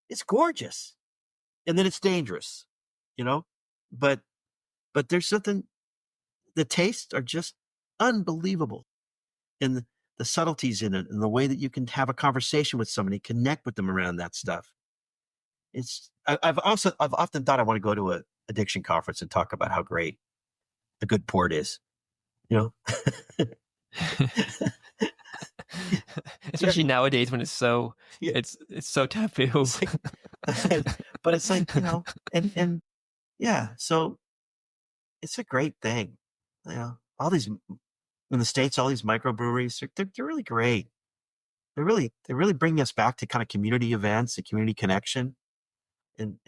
it's gorgeous. And then it's dangerous, you know? But there's something, the tastes are just unbelievable. And the subtleties in it and the way that you can have a conversation with somebody, connect with them around that stuff. I've often thought I want to go to a addiction conference and talk about how great a good port is, you know? Yeah, Especially nowadays when yeah. it's so taboo. It's like, but it's like, and yeah, so it's a great thing. All these in the States, all these microbreweries, they're really great. They really bring us back to kind of community events, and community connection. And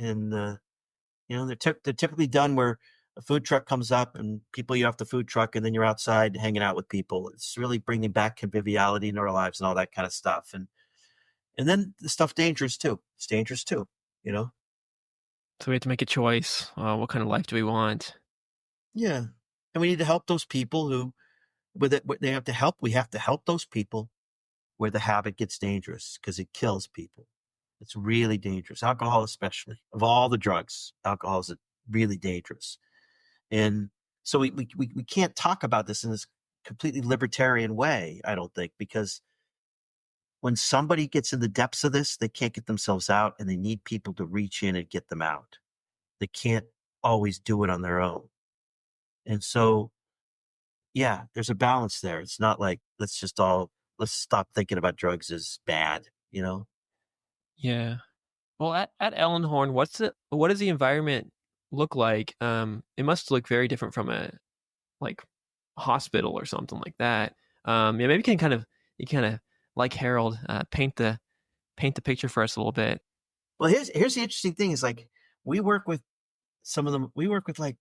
they're typically done where a food truck comes up and people eat off the food truck, and then you're outside hanging out with people. It's really bringing back conviviality in our lives and all that kind of stuff. And then the stuff dangerous too. It's dangerous too, you know? So we have to make a choice. What kind of life do we want? Yeah. And we need to help those people who, with it, they have to help. We have to help those people where the habit gets dangerous because it kills people. It's really dangerous. Alcohol, especially, of all the drugs, alcohol is really dangerous. And so we can't talk about this in this completely libertarian way, I don't think, because when somebody gets in the depths of this, they can't get themselves out and they need people to reach in and get them out. They can't always do it on their own. And so, yeah, there's a balance there. It's not like let's stop thinking about drugs as bad, you know? Yeah. Well, at Ellenhorn, what does the environment look like? It must look very different from a like hospital or something like that. Yeah, maybe you kind of like Harold, paint the picture for us a little bit. Well, here's the interesting thing is like we work with some of them, we work with like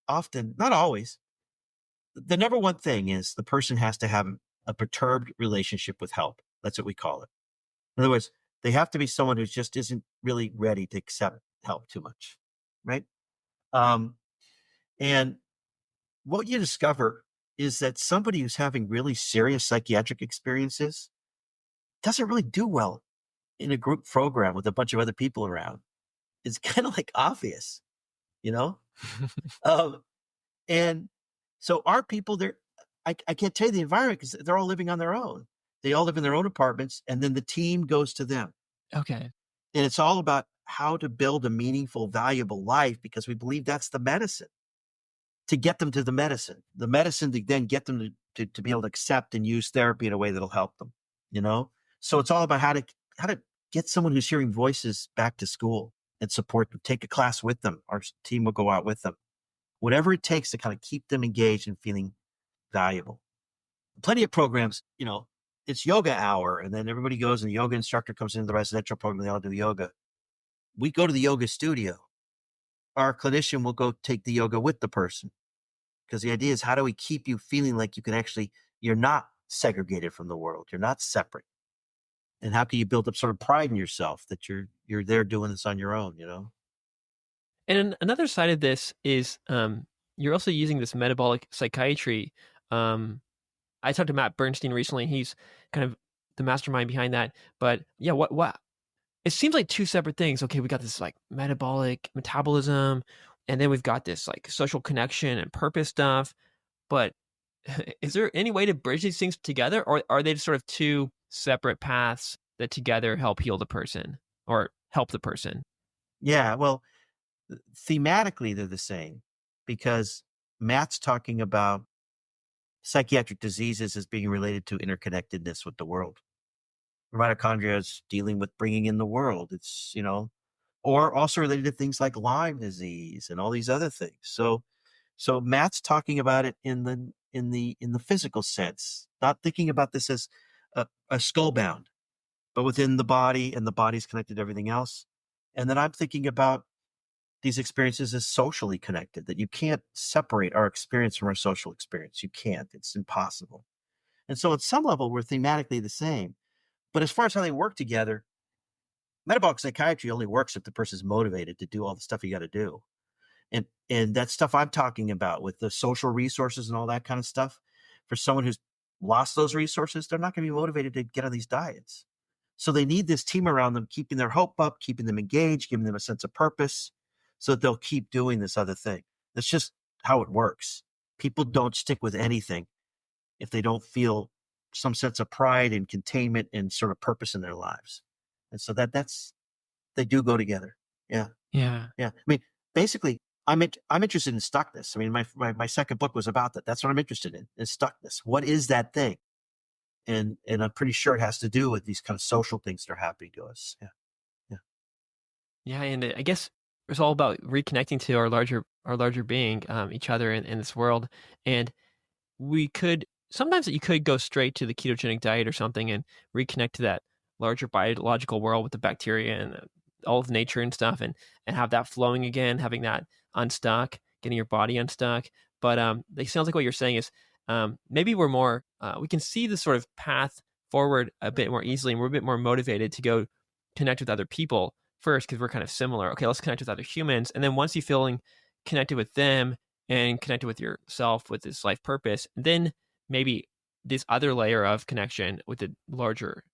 often, not always. The number one thing is the person has to have a perturbed relationship with help. That's what we call it. In other words, they have to be someone who just isn't really ready to accept help too much, right? Um, and what you discover is that somebody who's having really serious psychiatric experiences doesn't really do well in a group program with a bunch of other people around. It's kind of like obvious, you know? Um, and so our people, I can't tell you the environment because they're all living on their own. They all live in their own apartments, and then the team goes to them. Okay. And it's all about how to build a meaningful, valuable life because we believe that's the medicine to get them to the medicine. The medicine to then get them to be able to accept and use therapy in a way that'll help them, you know? So it's all about how to get someone who's hearing voices back to school and support them. Take a class with them. Our team will go out with them. Whatever it takes to kind of keep them engaged and feeling valuable. Plenty of programs, you know, it's yoga hour, and then everybody goes and the yoga instructor comes into the residential program, they all do yoga. We go to the yoga studio. Our clinician will go take the yoga with the person. Because the idea is how do we keep you feeling like you can actually, you're not segregated from the world, you're not separate. And how can you build up sort of pride in yourself that you're there doing this on your own, you know? And another side of this is you're also using this metabolic psychiatry. I talked to Matt Bernstein recently. He's kind of the mastermind behind that. But yeah, what it seems like two separate things. Okay, we got this like metabolic metabolism, and then we've got this like social connection and purpose stuff. But is there any way to bridge these things together, or are they just sort of two separate paths that together help heal the person or help the person? Yeah, well, thematically they're the same because Matt's talking about psychiatric diseases as being related to interconnectedness with the world. Mitochondria is dealing with bringing in the world. It's, you know, or also related to things like Lyme disease and all these other things. So Matt's talking about it in the physical sense, not thinking about this as a skull bound, but within the body, and the body's connected to everything else. And then I'm thinking about these experiences as socially connected, that you can't separate our experience from our social experience. You can't. It's impossible. And so at some level, we're thematically the same. But as far as how they work together, metabolic psychiatry only works if the person's motivated to do all the stuff you got to do. And that stuff I'm talking about with the social resources and all that kind of stuff, for someone who's lost those resources, they're not going to be motivated to get on these diets. So they need this team around them, keeping their hope up, keeping them engaged, giving them a sense of purpose so that they'll keep doing this other thing. That's just how it works. People don't stick with anything if they don't feel some sense of pride and containment and sort of purpose in their lives. And so that's, they do go together. Yeah. Yeah. Yeah. I mean, basically, I'm interested in stuckness. I mean, my second book was about that. That's what I'm interested in, is stuckness. What is that thing? And I'm pretty sure it has to do with these kind of social things that are happening to us. Yeah. Yeah. Yeah, and I guess it's all about reconnecting to our larger being, each other in this world. And we could sometimes you could go straight to the ketogenic diet or something and reconnect to that larger biological world with the bacteria and all of nature and stuff, and have that flowing again, having that unstuck, getting your body unstuck. But it sounds like what you're saying is maybe we're more we can see the sort of path forward a bit more easily, and we're a bit more motivated to go connect with other people first because we're kind of similar. Okay, let's connect with other humans. And then once you feeling connected with them and connected with yourself, with this life purpose, then maybe this other layer of connection with the larger,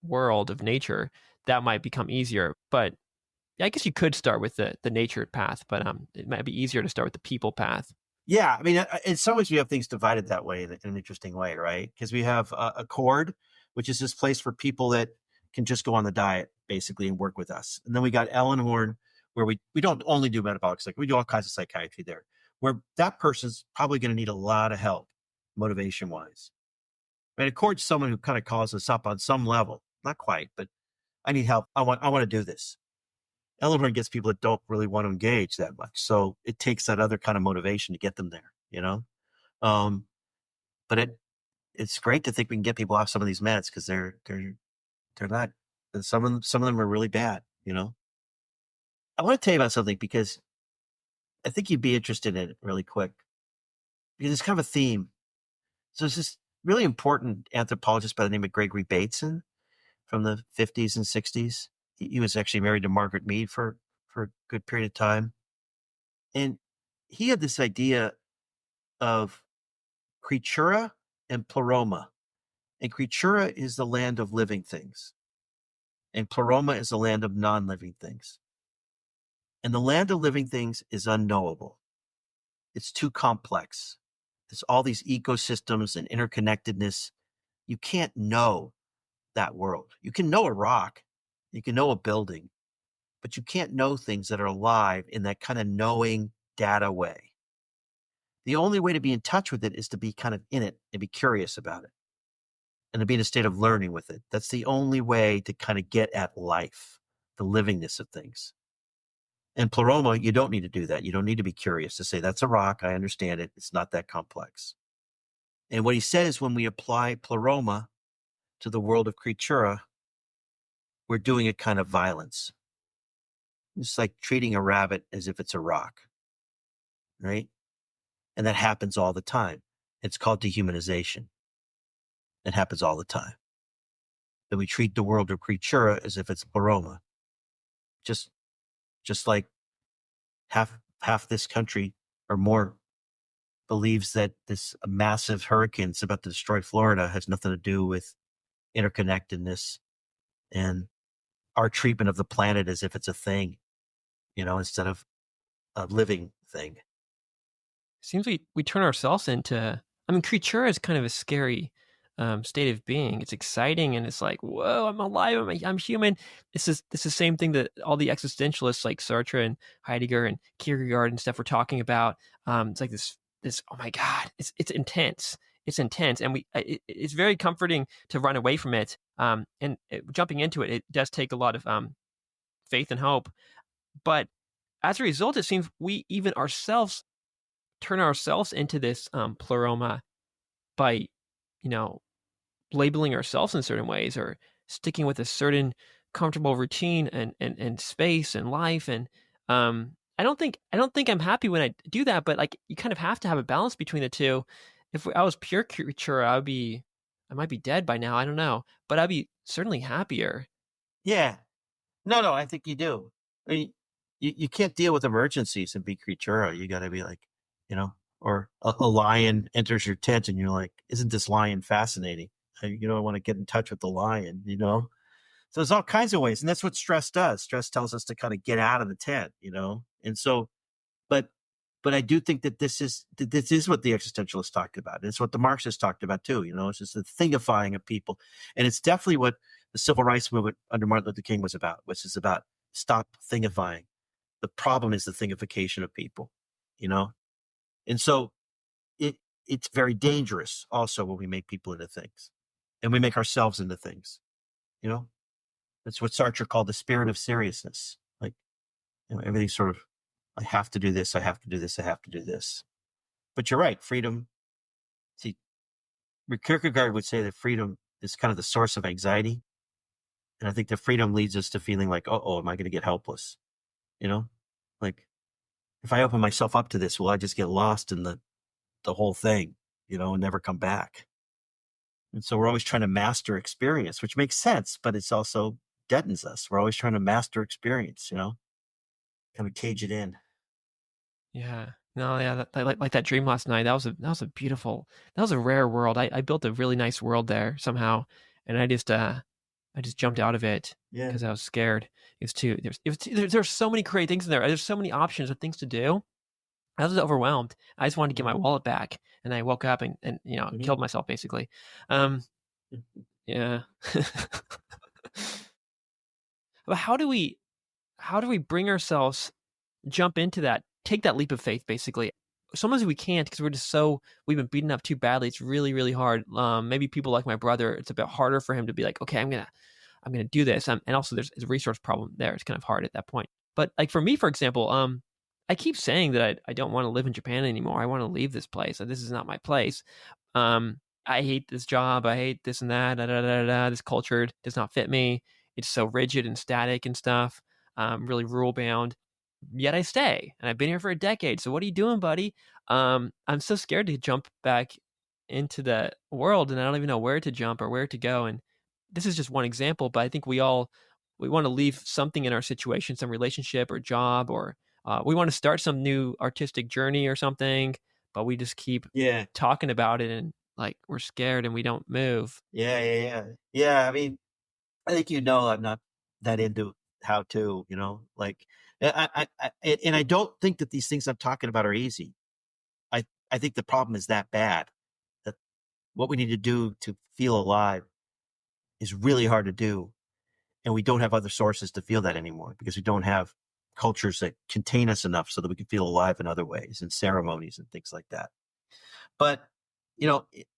world of nature, that might become easier. But I guess you could start with the nature path, but it might be easier to start with the people path. Yeah, I mean, in some ways, we have things divided that way in an interesting way, right? Because we have Accord, which is this place for people that can just go on the diet basically and work with us, and then we got Ellenhorn, where we don't only do metabolic psych, we do all kinds of psychiatry there, where that person's probably going to need a lot of help, motivation wise. And Accord's someone who kind of calls us up on some level, not quite, but I need help. I want to do this. Ellenhorn gets people that don't really want to engage that much. So it takes that other kind of motivation to get them there, you know? But it's great to think we can get people off some of these meds because they're not, some of them are really bad, you know? I want to tell you about something because I think you'd be interested in it really quick because it's kind of a theme. So it's this really important anthropologist by the name of Gregory Bateson from the 50s and 60s. He was actually married to Margaret Mead for a good period of time. And he had this idea of creatura and pleroma. And creatura is the land of living things. And pleroma is the land of non-living things. And the land of living things is unknowable. It's too complex. There's all these ecosystems and interconnectedness. You can't know that world. You can know a rock. You can know a building. But you can't know things that are alive in that kind of knowing data way. The only way to be in touch with it is to be kind of in it and be curious about it and to be in a state of learning with it. That's the only way to kind of get at life, the livingness of things. And pleroma, you don't need to do that. You don't need to be curious to say, that's a rock. I understand it. It's not that complex. And what he said is when we apply pleroma to the world of creatura, we're doing a kind of violence. It's like treating a rabbit as if it's a rock, right? And that happens all the time. It's called dehumanization. It happens all the time. That we treat the world of creatura as if it's pleroma. Just like half this country or more believes that this massive hurricane that's about to destroy Florida has nothing to do with interconnectedness and our treatment of the planet as if it's a thing, instead of a living thing. Seems we turn ourselves into, I mean, creature is kind of a scary state of being. It's exciting and it's like, whoa, I'm alive, I'm human. It's the same thing that all the existentialists like Sartre and Heidegger and Kierkegaard and stuff were talking about. It's like this oh my god, it's intense. It's intense, and it's very comforting to run away from it. Jumping into it, it does take a lot of faith and hope. But as a result, it seems we even ourselves turn ourselves into this pleroma by, labeling ourselves in certain ways or sticking with a certain comfortable routine and space and life. And I don't think I'm happy when I do that, but like you kind of have to have a balance between the two. If I was pure creature, I might be dead by now. I don't know, but I'd be certainly happier. Yeah. No, I think you do. I mean, you can't deal with emergencies and be creatura. You got to be like, or a lion enters your tent and you're like, isn't this lion fascinating? I want to get in touch with the lion, So there's all kinds of ways. And that's what stress does. Stress tells us to kind of get out of the tent, And so, but I do think that this is what the existentialists talked about. It's what the Marxists talked about too, It's just the thingifying of people. And it's definitely what the civil rights movement under Martin Luther King was about, which is about stop thingifying. The problem is the thingification of people, And so it's very dangerous also when we make people into things and we make ourselves into things, That's what Sartre called the spirit of seriousness. Like, everything's sort of, I have to do this, I have to do this, I have to do this. But you're right, freedom. See, Kierkegaard would say that freedom is kind of the source of anxiety. And I think that freedom leads us to feeling like, oh, am I going to get helpless? Like if I open myself up to this, will I just get lost in the whole thing, and never come back? And so we're always trying to master experience, which makes sense, but it's also deadens us. We're always trying to master experience, kind of cage it in. Yeah. No, yeah, like that dream last night. That was a beautiful, that was a rare world. I built a really nice world there somehow, and I just jumped out of it Yeah. because I was scared. There's so many great things in there. There's so many options of things to do. I was overwhelmed. I just wanted to get my Mhm. wallet back, and I woke up and Mhm. killed myself basically. Um, yeah. But how do we bring ourselves jump into that, take that leap of faith, basically. Sometimes we can't because we've been beaten up too badly. It's really, really hard. Maybe people like my brother, it's a bit harder for him to be like, okay, I'm gonna do this. And also, there's a resource problem there. It's kind of hard at that point. But like for me, for example, I keep saying that I don't want to live in Japan anymore. I want to leave this place. This is not my place. I hate this job. I hate this and that. Da, da, da, da, da. This culture does not fit me. It's so rigid and static and stuff. Really rule bound. Yet I stay, and I've been here for a decade. So what are you doing, buddy? I'm so scared to jump back into the world, and I don't even know where to jump or where to go. And this is just one example, but I think we want to leave something in our situation, some relationship or job, or we want to start some new artistic journey or something, but we just keep Yeah. talking about it and like we're scared and we don't move. Yeah. Yeah. Yeah. Yeah. I mean, I think I'm not that into how to, like and I don't think that these things I'm talking about are easy. I think the problem is that bad that what we need to do to feel alive is really hard to do, and we don't have other sources to feel that anymore because we don't have cultures that contain us enough so that we can feel alive in other ways and ceremonies and things like that. But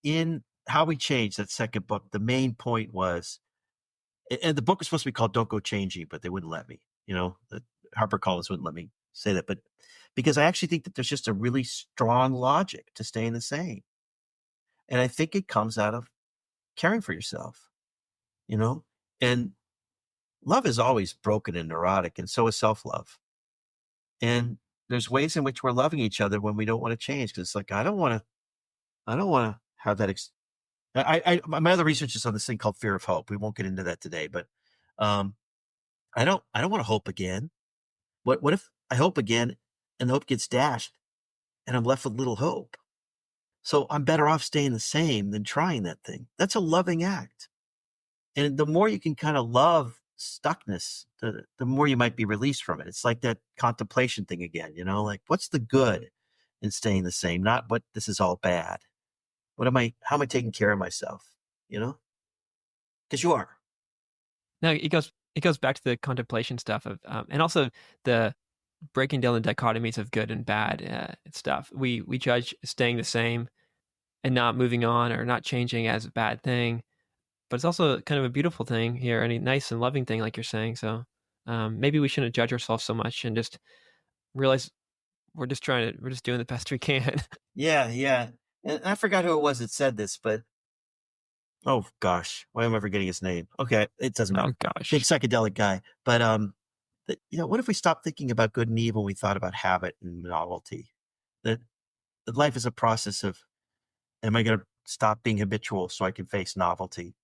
in How We Change, that second book, the main point was, and the book was supposed to be called "Don't Go Changing," but they wouldn't let me. The HarperCollins wouldn't let me say that, but because I actually think that there's just a really strong logic to staying the same, and I think it comes out of caring for yourself. You know, and love is always broken and neurotic, and so is self-love. And there's ways in which we're loving each other when we don't want to change because it's like I don't want to have that. My other research is on this thing called fear of hope. We won't get into that today, but um, I don't want to hope again. What if I hope again and the hope gets dashed and I'm left with little hope? So I'm better off staying the same than trying that thing. That's a loving act. And the more you can kind of love stuckness, the more you might be released from it. It's like that contemplation thing again, like what's the good in staying the same? Not what this is all bad. How am I taking care of myself? Because you are. No, it goes back to the contemplation stuff of and also the breaking down the dichotomies of good and bad stuff. We judge staying the same and not moving on or not changing as a bad thing, but it's also kind of a beautiful thing here and a nice and loving thing, like you're saying. So maybe we shouldn't judge ourselves so much and just realize we're just doing the best we can. Yeah, yeah. And I forgot who it was that said this, but oh gosh, why am I forgetting his name? Okay, it doesn't Oh matter. Big gosh. psychedelic guy. But what if we stopped thinking about good and evil? We thought about habit and novelty. That that life is a process of, am I going to stop being habitual so I can face novelty?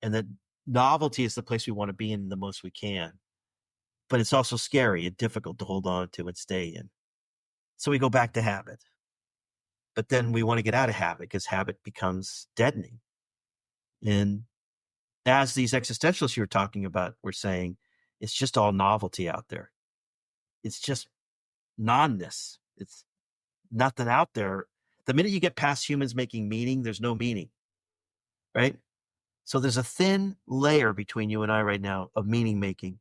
And that novelty is the place we want to be in the most we can. But it's also scary and difficult to hold on to and stay in. So we go back to habit. But then we want to get out of habit because habit becomes deadening. And as these existentialists you were talking about were saying, it's just all novelty out there. It's just nonness. It's nothing out there. The minute you get past humans making meaning, there's no meaning, right? So there's a thin layer between you and I right now of meaning making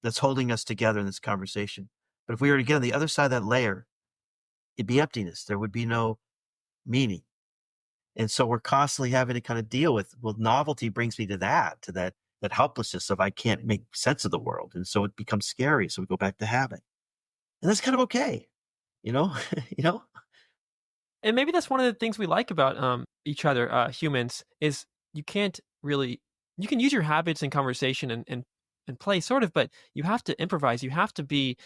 that's holding us together in this conversation. But if we were to get on the other side of that layer, it'd be emptiness. There would be no meaning. And so we're constantly having to kind of deal with, well, novelty brings me to that helplessness of I can't make sense of the world. And so it becomes scary. So we go back to habit. And that's kind of okay, you know, you know? And maybe that's one of the things we like about each other, humans, is you can't really you can use your habits in conversation and play sort of, but you have to improvise. You have to be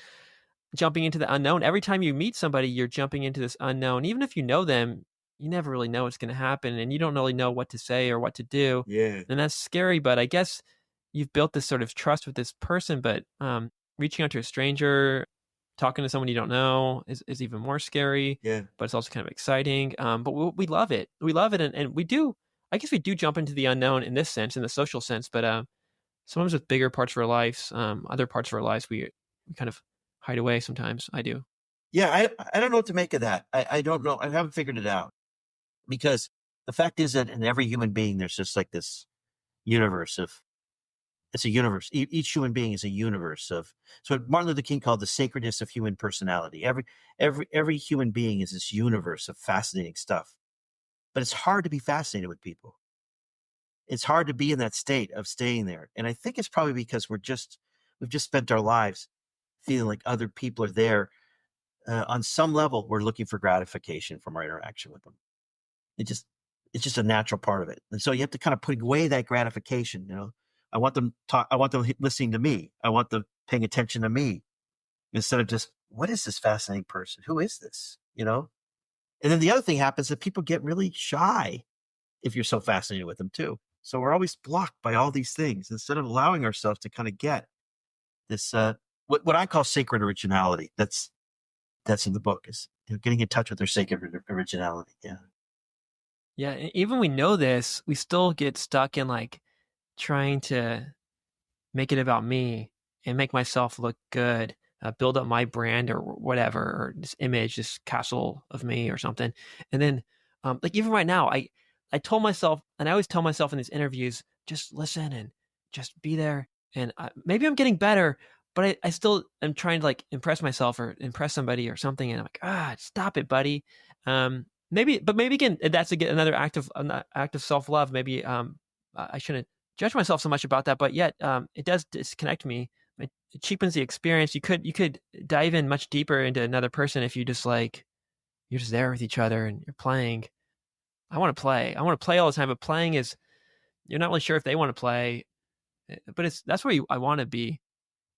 jumping into the unknown. Every time you meet somebody, you're jumping into this unknown. Even if you know them, you never really know what's going to happen, and you don't really know what to say or what to do. Yeah. And that's scary. But I guess you've built this sort of trust with this person, but reaching out to a stranger, talking to someone you don't know is even more scary, Yeah. but it's also kind of exciting. But we love it. We love it. And we do, I guess we do jump into the unknown in this sense, in the social sense, but sometimes with bigger parts of our lives, other parts of our lives, we kind of hide away sometimes. I do. Yeah. I don't know what to make of that. I don't know. I haven't figured it out because the fact is that in every human being, there's just like this universe of, it's a universe. Each human being is a universe of, so what Martin Luther King called the sacredness of human personality. Every human being is this universe of fascinating stuff, but it's hard to be fascinated with people. It's hard to be in that state of staying there. And I think it's probably because we've just spent our lives feeling like other people are there. On some level, we're looking for gratification from our interaction with them. It just, it's just a natural part of it. And so you have to kind of put away that gratification. I want them listening to me. I want them paying attention to me instead of just, what is this fascinating person? Who is this? And then the other thing happens that people get really shy if you're so fascinated with them too. So we're always blocked by all these things instead of allowing ourselves to kind of get this, what I call sacred originality. That's in the book is getting in touch with their sacred originality. Yeah. Yeah. Even we know this, we still get stuck in like trying to make it about me and make myself look good, build up my brand or whatever, or this image, this castle of me or something. And then, like even right now, I told myself, and I always tell myself in these interviews, just listen and just be there. And maybe I'm getting better, but I still am trying to like impress myself or impress somebody or something. And I'm like, stop it, buddy. Maybe again, that's again another act of self love. Maybe I shouldn't judge myself so much about that, but yet it does disconnect me. It cheapens the experience. You could dive in much deeper into another person if you just like you're just there with each other and you're playing. I want to play. I want to play all the time, but playing is you're not really sure if they want to play, but that's where I want to be.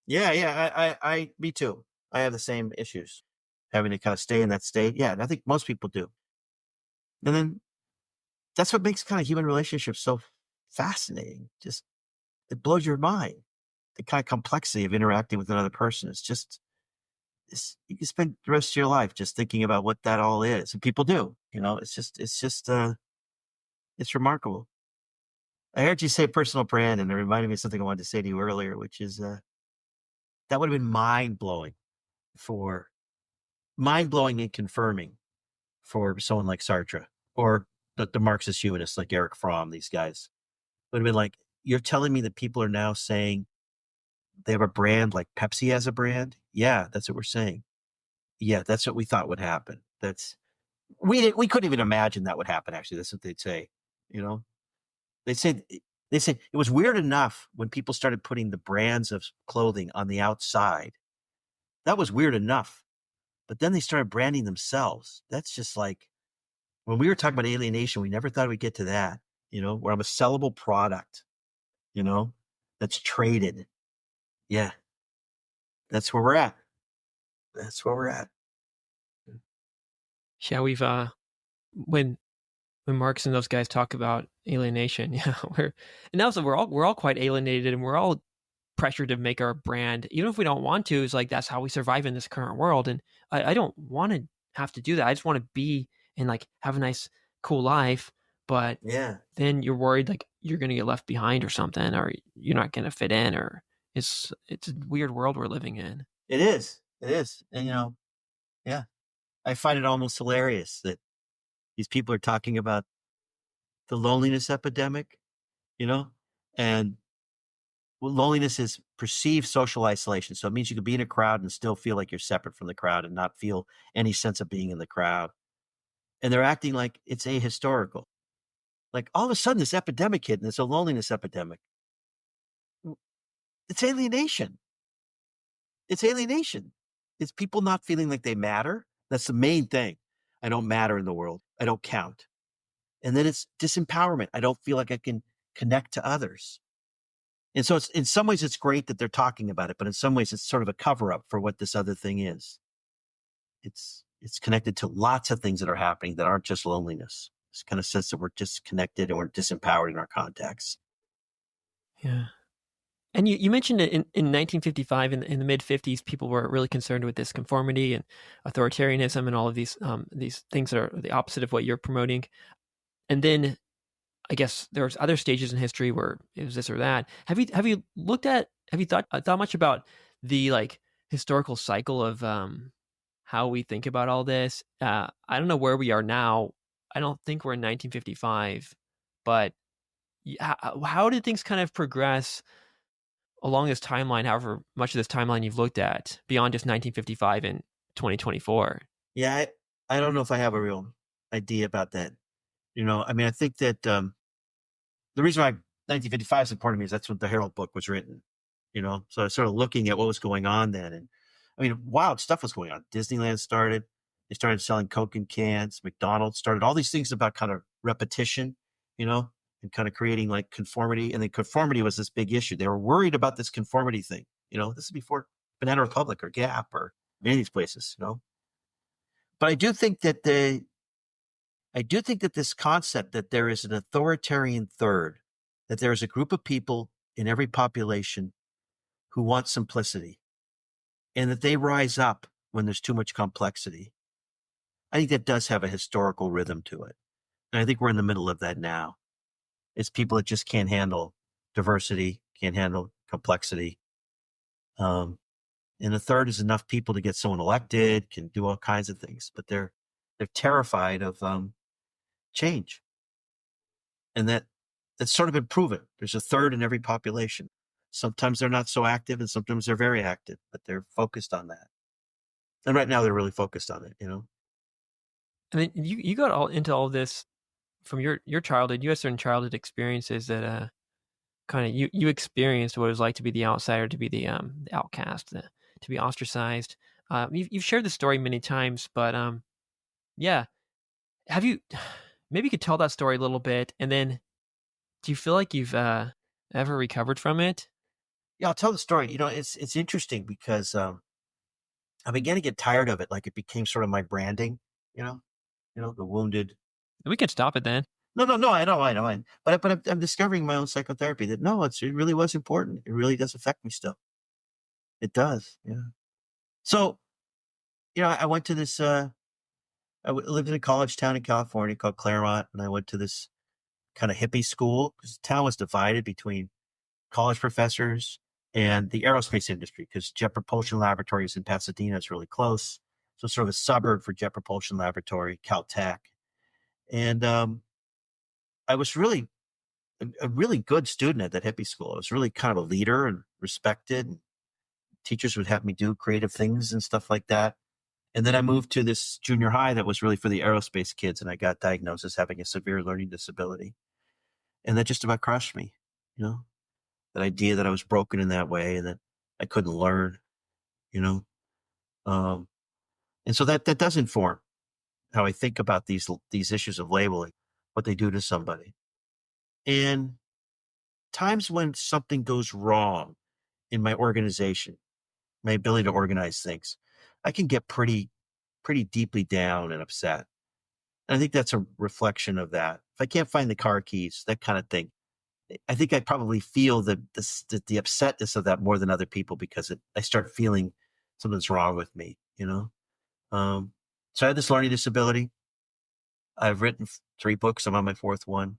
Yeah. Yeah. Me too. I have the same issues having to kind of stay in that state. Yeah. And I think most people do. And then that's what makes kind of human relationships so fascinating. Just, it blows your mind. The kind of complexity of interacting with another person is just, you can spend the rest of your life just thinking about what that all is. And people do, it's remarkable. I heard you say personal brand and it reminded me of something I wanted to say to you earlier, which is, that would have been for mind blowing and confirming for someone like Sartre or the Marxist humanists like Eric Fromm, these guys would have been like, you're telling me that people are now saying they have a brand like Pepsi has a brand? Yeah, that's what we're saying. Yeah, that's what we thought would happen. We couldn't even imagine that would happen. Actually, that's what they'd say. You know, they say it was weird enough when people started putting the brands of clothing on the outside. That was weird enough, but then they started branding themselves. That's just like when we were talking about alienation. We never thought we'd get to that. Where I'm a sellable product. You know, that's traded. Yeah, that's where we're at. That's where we're at. Yeah, we've when Marx and those guys talk about alienation, yeah, and also we're all quite alienated and we're all pressured to make our brand, even if we don't want to. It's like that's how we survive in this current world, and I don't want to have to do that. I just want to be and like have a nice, cool life. But Yeah, then you're worried like you're gonna get left behind or something, or you're not gonna fit in, or it's a weird world we're living in. it is. It is. And yeah, I find it almost hilarious that these people are talking about the loneliness epidemic, you know, and loneliness is perceived social isolation. So it means you could be in a crowd and still feel like you're separate from the crowd and not feel any sense of being in the crowd. And they're acting like it's ahistorical. Like all of a sudden this epidemic hit and it's a loneliness epidemic. It's alienation. It's alienation. It's people not feeling like they matter. That's the main thing. I don't matter in the world. I don't count. And then it's disempowerment. I don't feel like I can connect to others. And so it's in some ways it's great that they're talking about it, but in some ways it's sort of a cover up for what this other thing is. It's connected to lots of things that are happening that aren't just loneliness. It's kind of sense that we're disconnected and we're disempowered in our contacts. Yeah. And you mentioned it in 1955, in the mid 50s, people were really concerned with this conformity and authoritarianism and all of these things that are the opposite of what you're promoting. And then I guess there's other stages in history where it was this or that. Have you thought much about the like historical cycle of how we think about all this? I don't know where we are now. I don't think we're in 1955, but how did things kind of progress along this timeline? However much of this timeline you've looked at beyond just 1955 and 2024. Yeah, I don't know if I have a real idea about that. I mean, I think that the reason why 1955 is important to me is that's when the Herald book was written. So I was sort of looking at what was going on then, and I mean, wild stuff was going on. Disneyland started; they started selling Coke in cans. McDonald's started all these things about kind of repetition, and kind of creating like conformity. And then conformity was this big issue. They were worried about this conformity thing. This is before Banana Republic or Gap or any of these places. But I do think that this concept that there is an authoritarian third, that there is a group of people in every population who want simplicity, and that they rise up when there's too much complexity. I think that does have a historical rhythm to it. And I think we're in the middle of that now. It's people that just can't handle diversity, can't handle complexity. And a third is enough people to get someone elected, can do all kinds of things, but they're terrified of change. And that's sort of been proven. There's a third in every population. Sometimes they're not so active and sometimes they're very active, but they're focused on that. And right now they're really focused on it. And then you got all into all this from your childhood. You had certain childhood experiences that kind of you experienced what it was like to be the outsider, to be the outcast, to be ostracized. You've shared the story many times, but yeah, have you? Maybe you could tell that story a little bit, and then do you feel like you've ever recovered from it? Yeah, I'll tell the story. It's interesting because I began to get tired of it. Like it became sort of my branding, you know, the wounded. We can stop it then. No, I know. But I'm discovering my own psychotherapy that no, it really was important. It really does affect me still. It does. Yeah. So, I went to this, lived in a college town in California called Claremont, and I went to this kind of hippie school because the town was divided between college professors and the aerospace industry because Jet Propulsion Laboratory is in Pasadena. It's really close. So sort of a suburb for Jet Propulsion Laboratory, Caltech. And I was really a really good student at that hippie school. I was really kind of a leader and respected. And teachers would have me do creative things and stuff like that. And then I moved to this junior high that was really for the aerospace kids. And I got diagnosed as having a severe learning disability. And that just about crushed me, that idea that I was broken in that way and that I couldn't learn, you know. Um, and so that does inform how I think about these issues of labeling, what they do to somebody. And times when something goes wrong in my organization, my ability to organize things, I can get pretty deeply down and upset. And I think that's a reflection of that. If I can't find the car keys, that kind of thing, I think I probably feel the upsetness of that more than other people because I start feeling something's wrong with me. So I had this learning disability. I've written 3 books. I'm on my 4th one.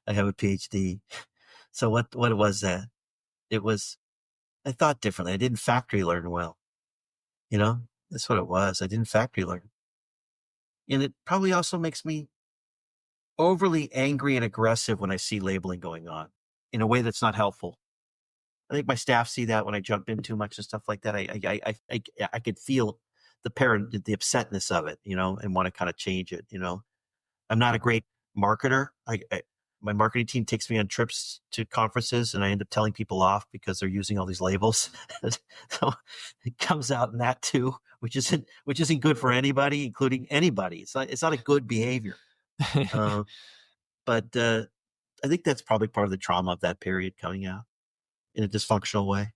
I have a PhD. So what was that? It was, I thought differently. I didn't factory learn well. That's what it was. I didn't factory learn. And it probably also makes me overly angry and aggressive when I see labeling going on in a way that's not helpful. I think my staff see that when I jump in too much and stuff like that. I could feel the upsetness of it, and want to kind of change it. I'm not a great marketer. My marketing team takes me on trips to conferences, and I end up telling people off because they're using all these labels. So it comes out in that too, which isn't good for anybody, including anybody. It's not a good behavior. But I think that's probably part of the trauma of that period coming out in a dysfunctional way.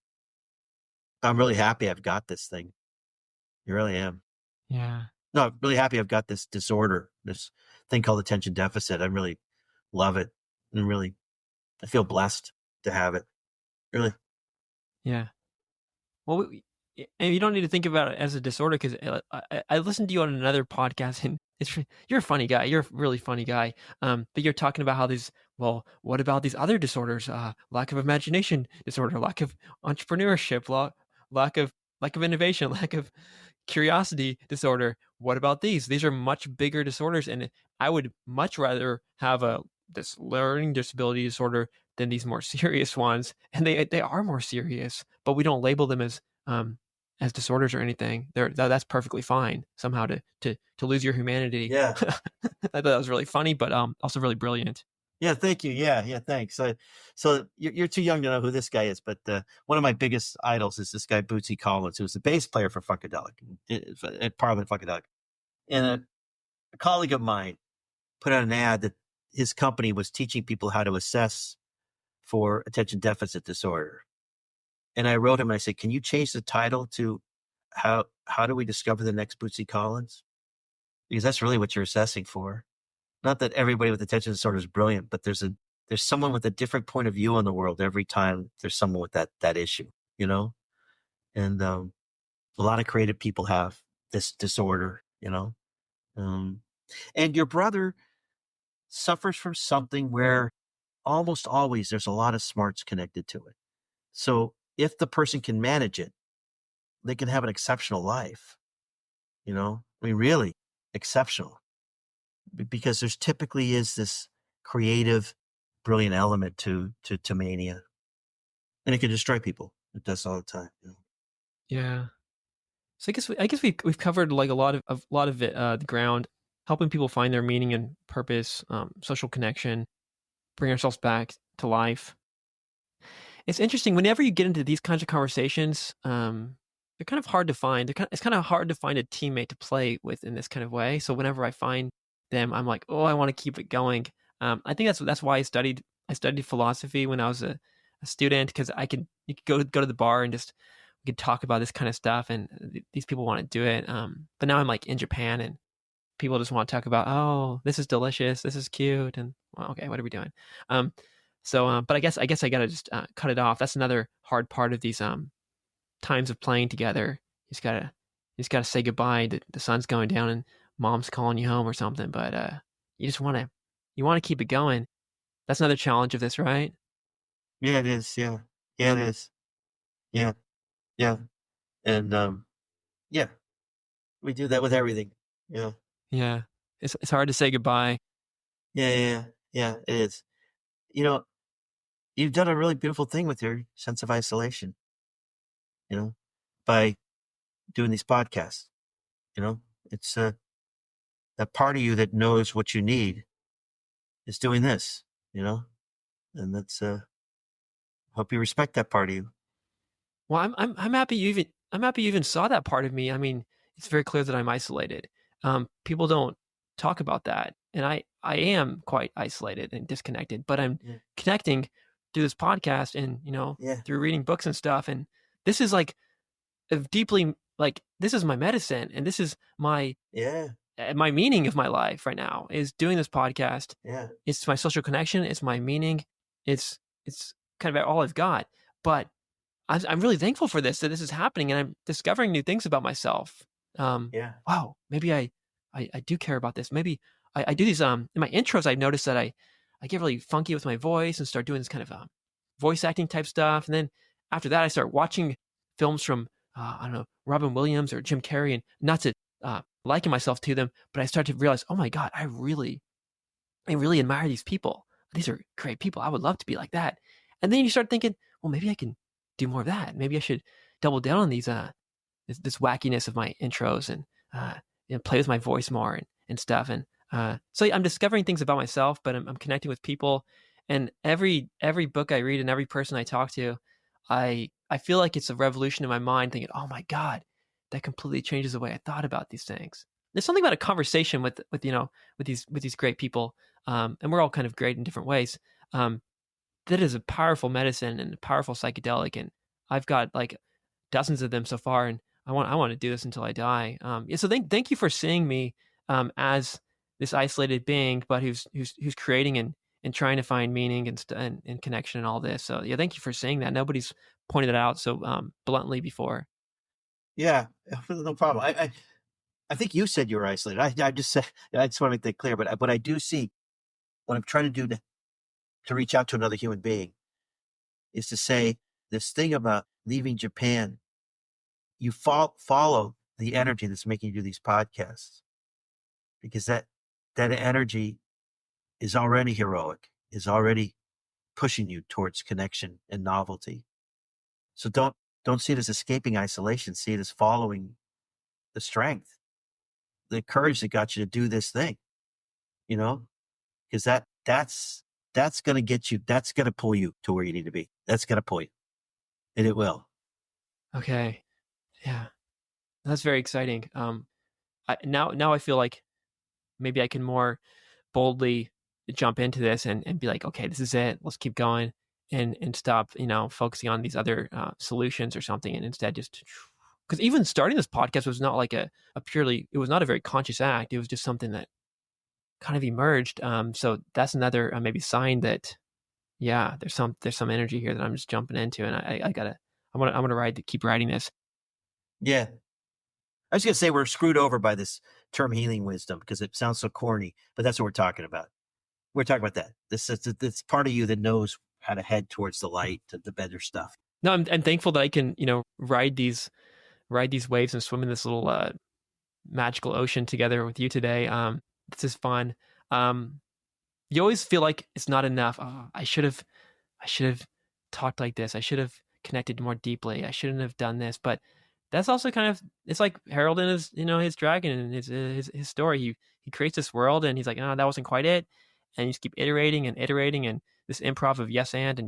I'm really happy I've got this thing. I really am. Yeah. No, I'm really happy I've got this disorder, this thing called attention deficit. I really love it, and really, I feel blessed to have it. Really. Yeah. Well, and you don't need to think about it as a disorder because I listened to you on another podcast, and you're a funny guy. You're a really funny guy. But you're talking about how these. Well, what about these other disorders? Lack of imagination disorder, lack of entrepreneurship, lack of innovation, lack of curiosity disorder. What about these? These are much bigger disorders, and I would much rather have this learning disability disorder than these more serious ones. And they are more serious, but we don't label them as disorders or anything. That's perfectly fine somehow to lose your humanity. Yeah. I thought that was really funny, but also really brilliant. Yeah, thank you. Yeah, yeah, thanks. So you're too young to know who this guy is, but one of my biggest idols is this guy Bootsy Collins, who's the bass player for Funkadelic at Parliament Funkadelic. And a colleague of mine put out an ad that his company was teaching people how to assess for attention deficit disorder. And I wrote him and I said, "Can you change the title to how do we discover the next Bootsy Collins? Because that's really what you're assessing for." Not that everybody with attention disorder is brilliant, but there's someone with a different point of view on the world every time there's someone with that issue, you know? And a lot of creative people have this disorder, you know? Um, and your brother suffers from something where almost always there's a lot of smarts connected to it. So if the person can manage it, they can have an exceptional life, you know? I mean, really exceptional. Because there's typically is this creative, brilliant element to mania, and it can destroy people. It does all the time. You know? Yeah. So I guess we've covered like a lot of it, the ground, helping people find their meaning and purpose, social connection, bring ourselves back to life. It's interesting whenever you get into these kinds of conversations. They're kind of hard to find. It's kind of hard to find a teammate to play with in this kind of way. So whenever I find them, I'm like, oh, I want to keep it going. I think that's why I studied philosophy when I was a student because you could go to the bar and just we could talk about this kind of stuff, and these people want to do it. But now I'm like in Japan, and people just want to talk about, oh, this is delicious, this is cute, and well, okay, what are we doing? Um, but I guess I gotta just cut it off. That's another hard part of these times of playing together. You just gotta say goodbye. The sun's going down and mom's calling you home or something. But you just you want to keep it going. That's another challenge of this, right? Yeah, it is. Yeah, yeah, it is. Yeah, yeah, and yeah, we do that with everything. Yeah, Yeah, it's hard to say goodbye. yeah, yeah, yeah. Yeah, it is. You know, you've done a really beautiful thing with your sense of isolation. You know, by doing these podcasts. You know, it's that part of you that knows what you need is doing this. You know, and that's hope you respect that part of you. Well, I'm happy you even saw that part of me. I mean, it's very clear that I'm isolated. People don't talk about that, and I am quite isolated and disconnected. But I'm Yeah, connecting through this podcast and yeah, through reading books and stuff. And this is like deeply like this is my medicine, and this is yeah, my meaning of my life right now is doing this podcast. yeah, It's my social connection. It's my meaning. It's kind of all I've got. But I'm really thankful for this that this is happening, and I'm discovering new things about myself. yeah, Wow, maybe I do care about this. Maybe I do these in my intros. I noticed that I get really funky with my voice and start doing this kind of voice acting type stuff, and then after that, I start watching films from I don't know Robin Williams or Jim Carrey, and not to liken myself to them, but I start to realize, oh my god, I really admire these people. These are great people. I would love to be like that. And then you start thinking, well, maybe I can do more of that. Maybe I should double down on these this wackiness of my intros and play with my voice more and stuff. And so I'm discovering things about myself, but I'm connecting with people. And every book I read and every person I talk to, I feel like it's a revolution in my mind. Thinking, oh my god, that completely changes the way I thought about these things. There's something about a conversation with these great people, and we're all kind of great in different ways. Um, that is a powerful medicine and a powerful psychedelic, and I've got like dozens of them so far, and I want to do this until I die. Yeah, so thank you for seeing me as this isolated being, but who's creating and trying to find meaning and connection and all this. So yeah, thank you for saying that. Nobody's pointed it out so bluntly before. Yeah, no problem. I think you said you were isolated. I just said I just want to make that clear. But I do see what I'm trying to do to reach out to another human being is to say this thing about leaving Japan. You follow the energy that's making you do these podcasts because that energy is already heroic, is already pushing you towards connection and novelty. So don't see it as escaping isolation. See it as following the strength, the courage that got you to do this thing. You know, because that's going to get you. That's going to pull you to where you need to be. That's going to pull you, and it will. Okay, yeah, that's very exciting. Now I feel like maybe I can more boldly jump into this and be like, okay, this is it. Let's keep going and stop, focusing on these other solutions or something, and instead just because even starting this podcast was not like a purely, it was not a very conscious act. It was just something that kind of emerged. So that's another maybe sign that yeah, there's some energy here that I'm just jumping into, and I'm gonna keep riding this. Yeah, I was going to say we're screwed over by this term healing wisdom because it sounds so corny, but that's what we're talking about. We're talking about that. This is this part of you that knows how to head towards the light, to the better stuff. No, I'm thankful that I can ride these waves and swim in this little magical ocean together with you today. This is fun. Um, you always feel like it's not enough. Oh, I should have talked like this. I should have connected more deeply. I shouldn't have done this. But that's also kind of, it's like Harold and his his dragon and his story. He creates this world and he's like, oh, that wasn't quite it. And you just keep iterating and iterating and this improv of yes and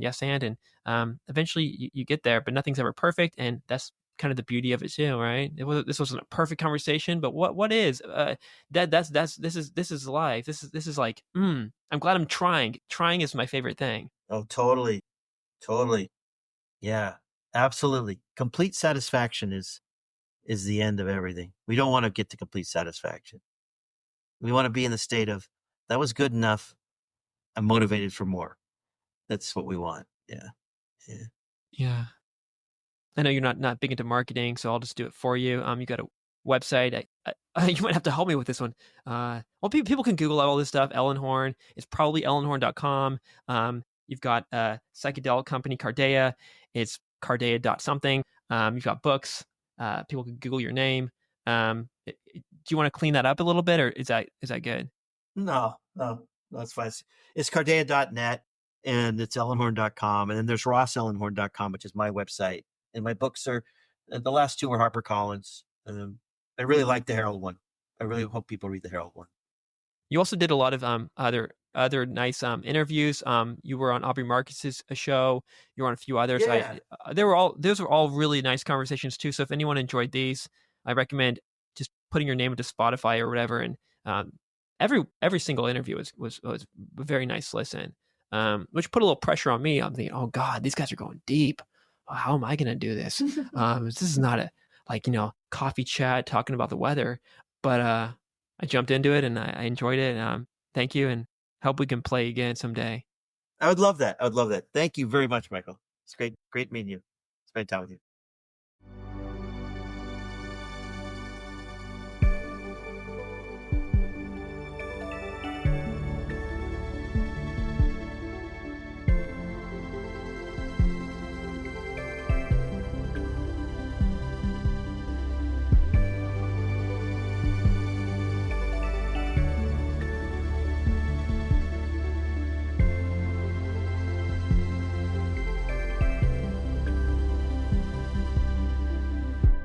eventually you get there. But nothing's ever perfect, and that's kind of the beauty of it too, right? This wasn't a perfect conversation, but what is this is life. This is like I'm glad I'm trying. Trying is my favorite thing. Oh, totally, totally. Yeah, absolutely. Complete satisfaction is the end of everything. We don't want to get to complete satisfaction. We want to be in the state of that was good enough. I'm motivated for more. That's what we want. Yeah. Yeah. Yeah. I know you're not big into marketing, so I'll just do it for you. You got a website. You might have to help me with this one. Well, people can Google all this stuff. Ellenhorn. It's probably ellenhorn.com. You've got a psychedelic company, Cardea. It's cardea something. You've got books. People can Google your name. Do you want to clean that up a little bit, or is that good? No, that's fine. It's cardea.net and it's ellenhorn.com. And then there's rossellenhorn.com, which is my website. And my books are, the last two are HarperCollins. I really like the Herald one. I really hope people read the Herald one. You also did a lot of other nice interviews. You were on Aubrey Marcus's show. You were on a few others. Yeah. Those were all really nice conversations too. So if anyone enjoyed these, I recommend just putting your name into Spotify or whatever. And every single interview was a very nice listen, which put a little pressure on me. I'm thinking, oh God, these guys are going deep. How am I going to do this? This is not a coffee chat talking about the weather, but I jumped into it and I enjoyed it. Thank you, and hope we can play again someday. I would love that. Thank you very much, Michael. It's great meeting you. Spend time with you.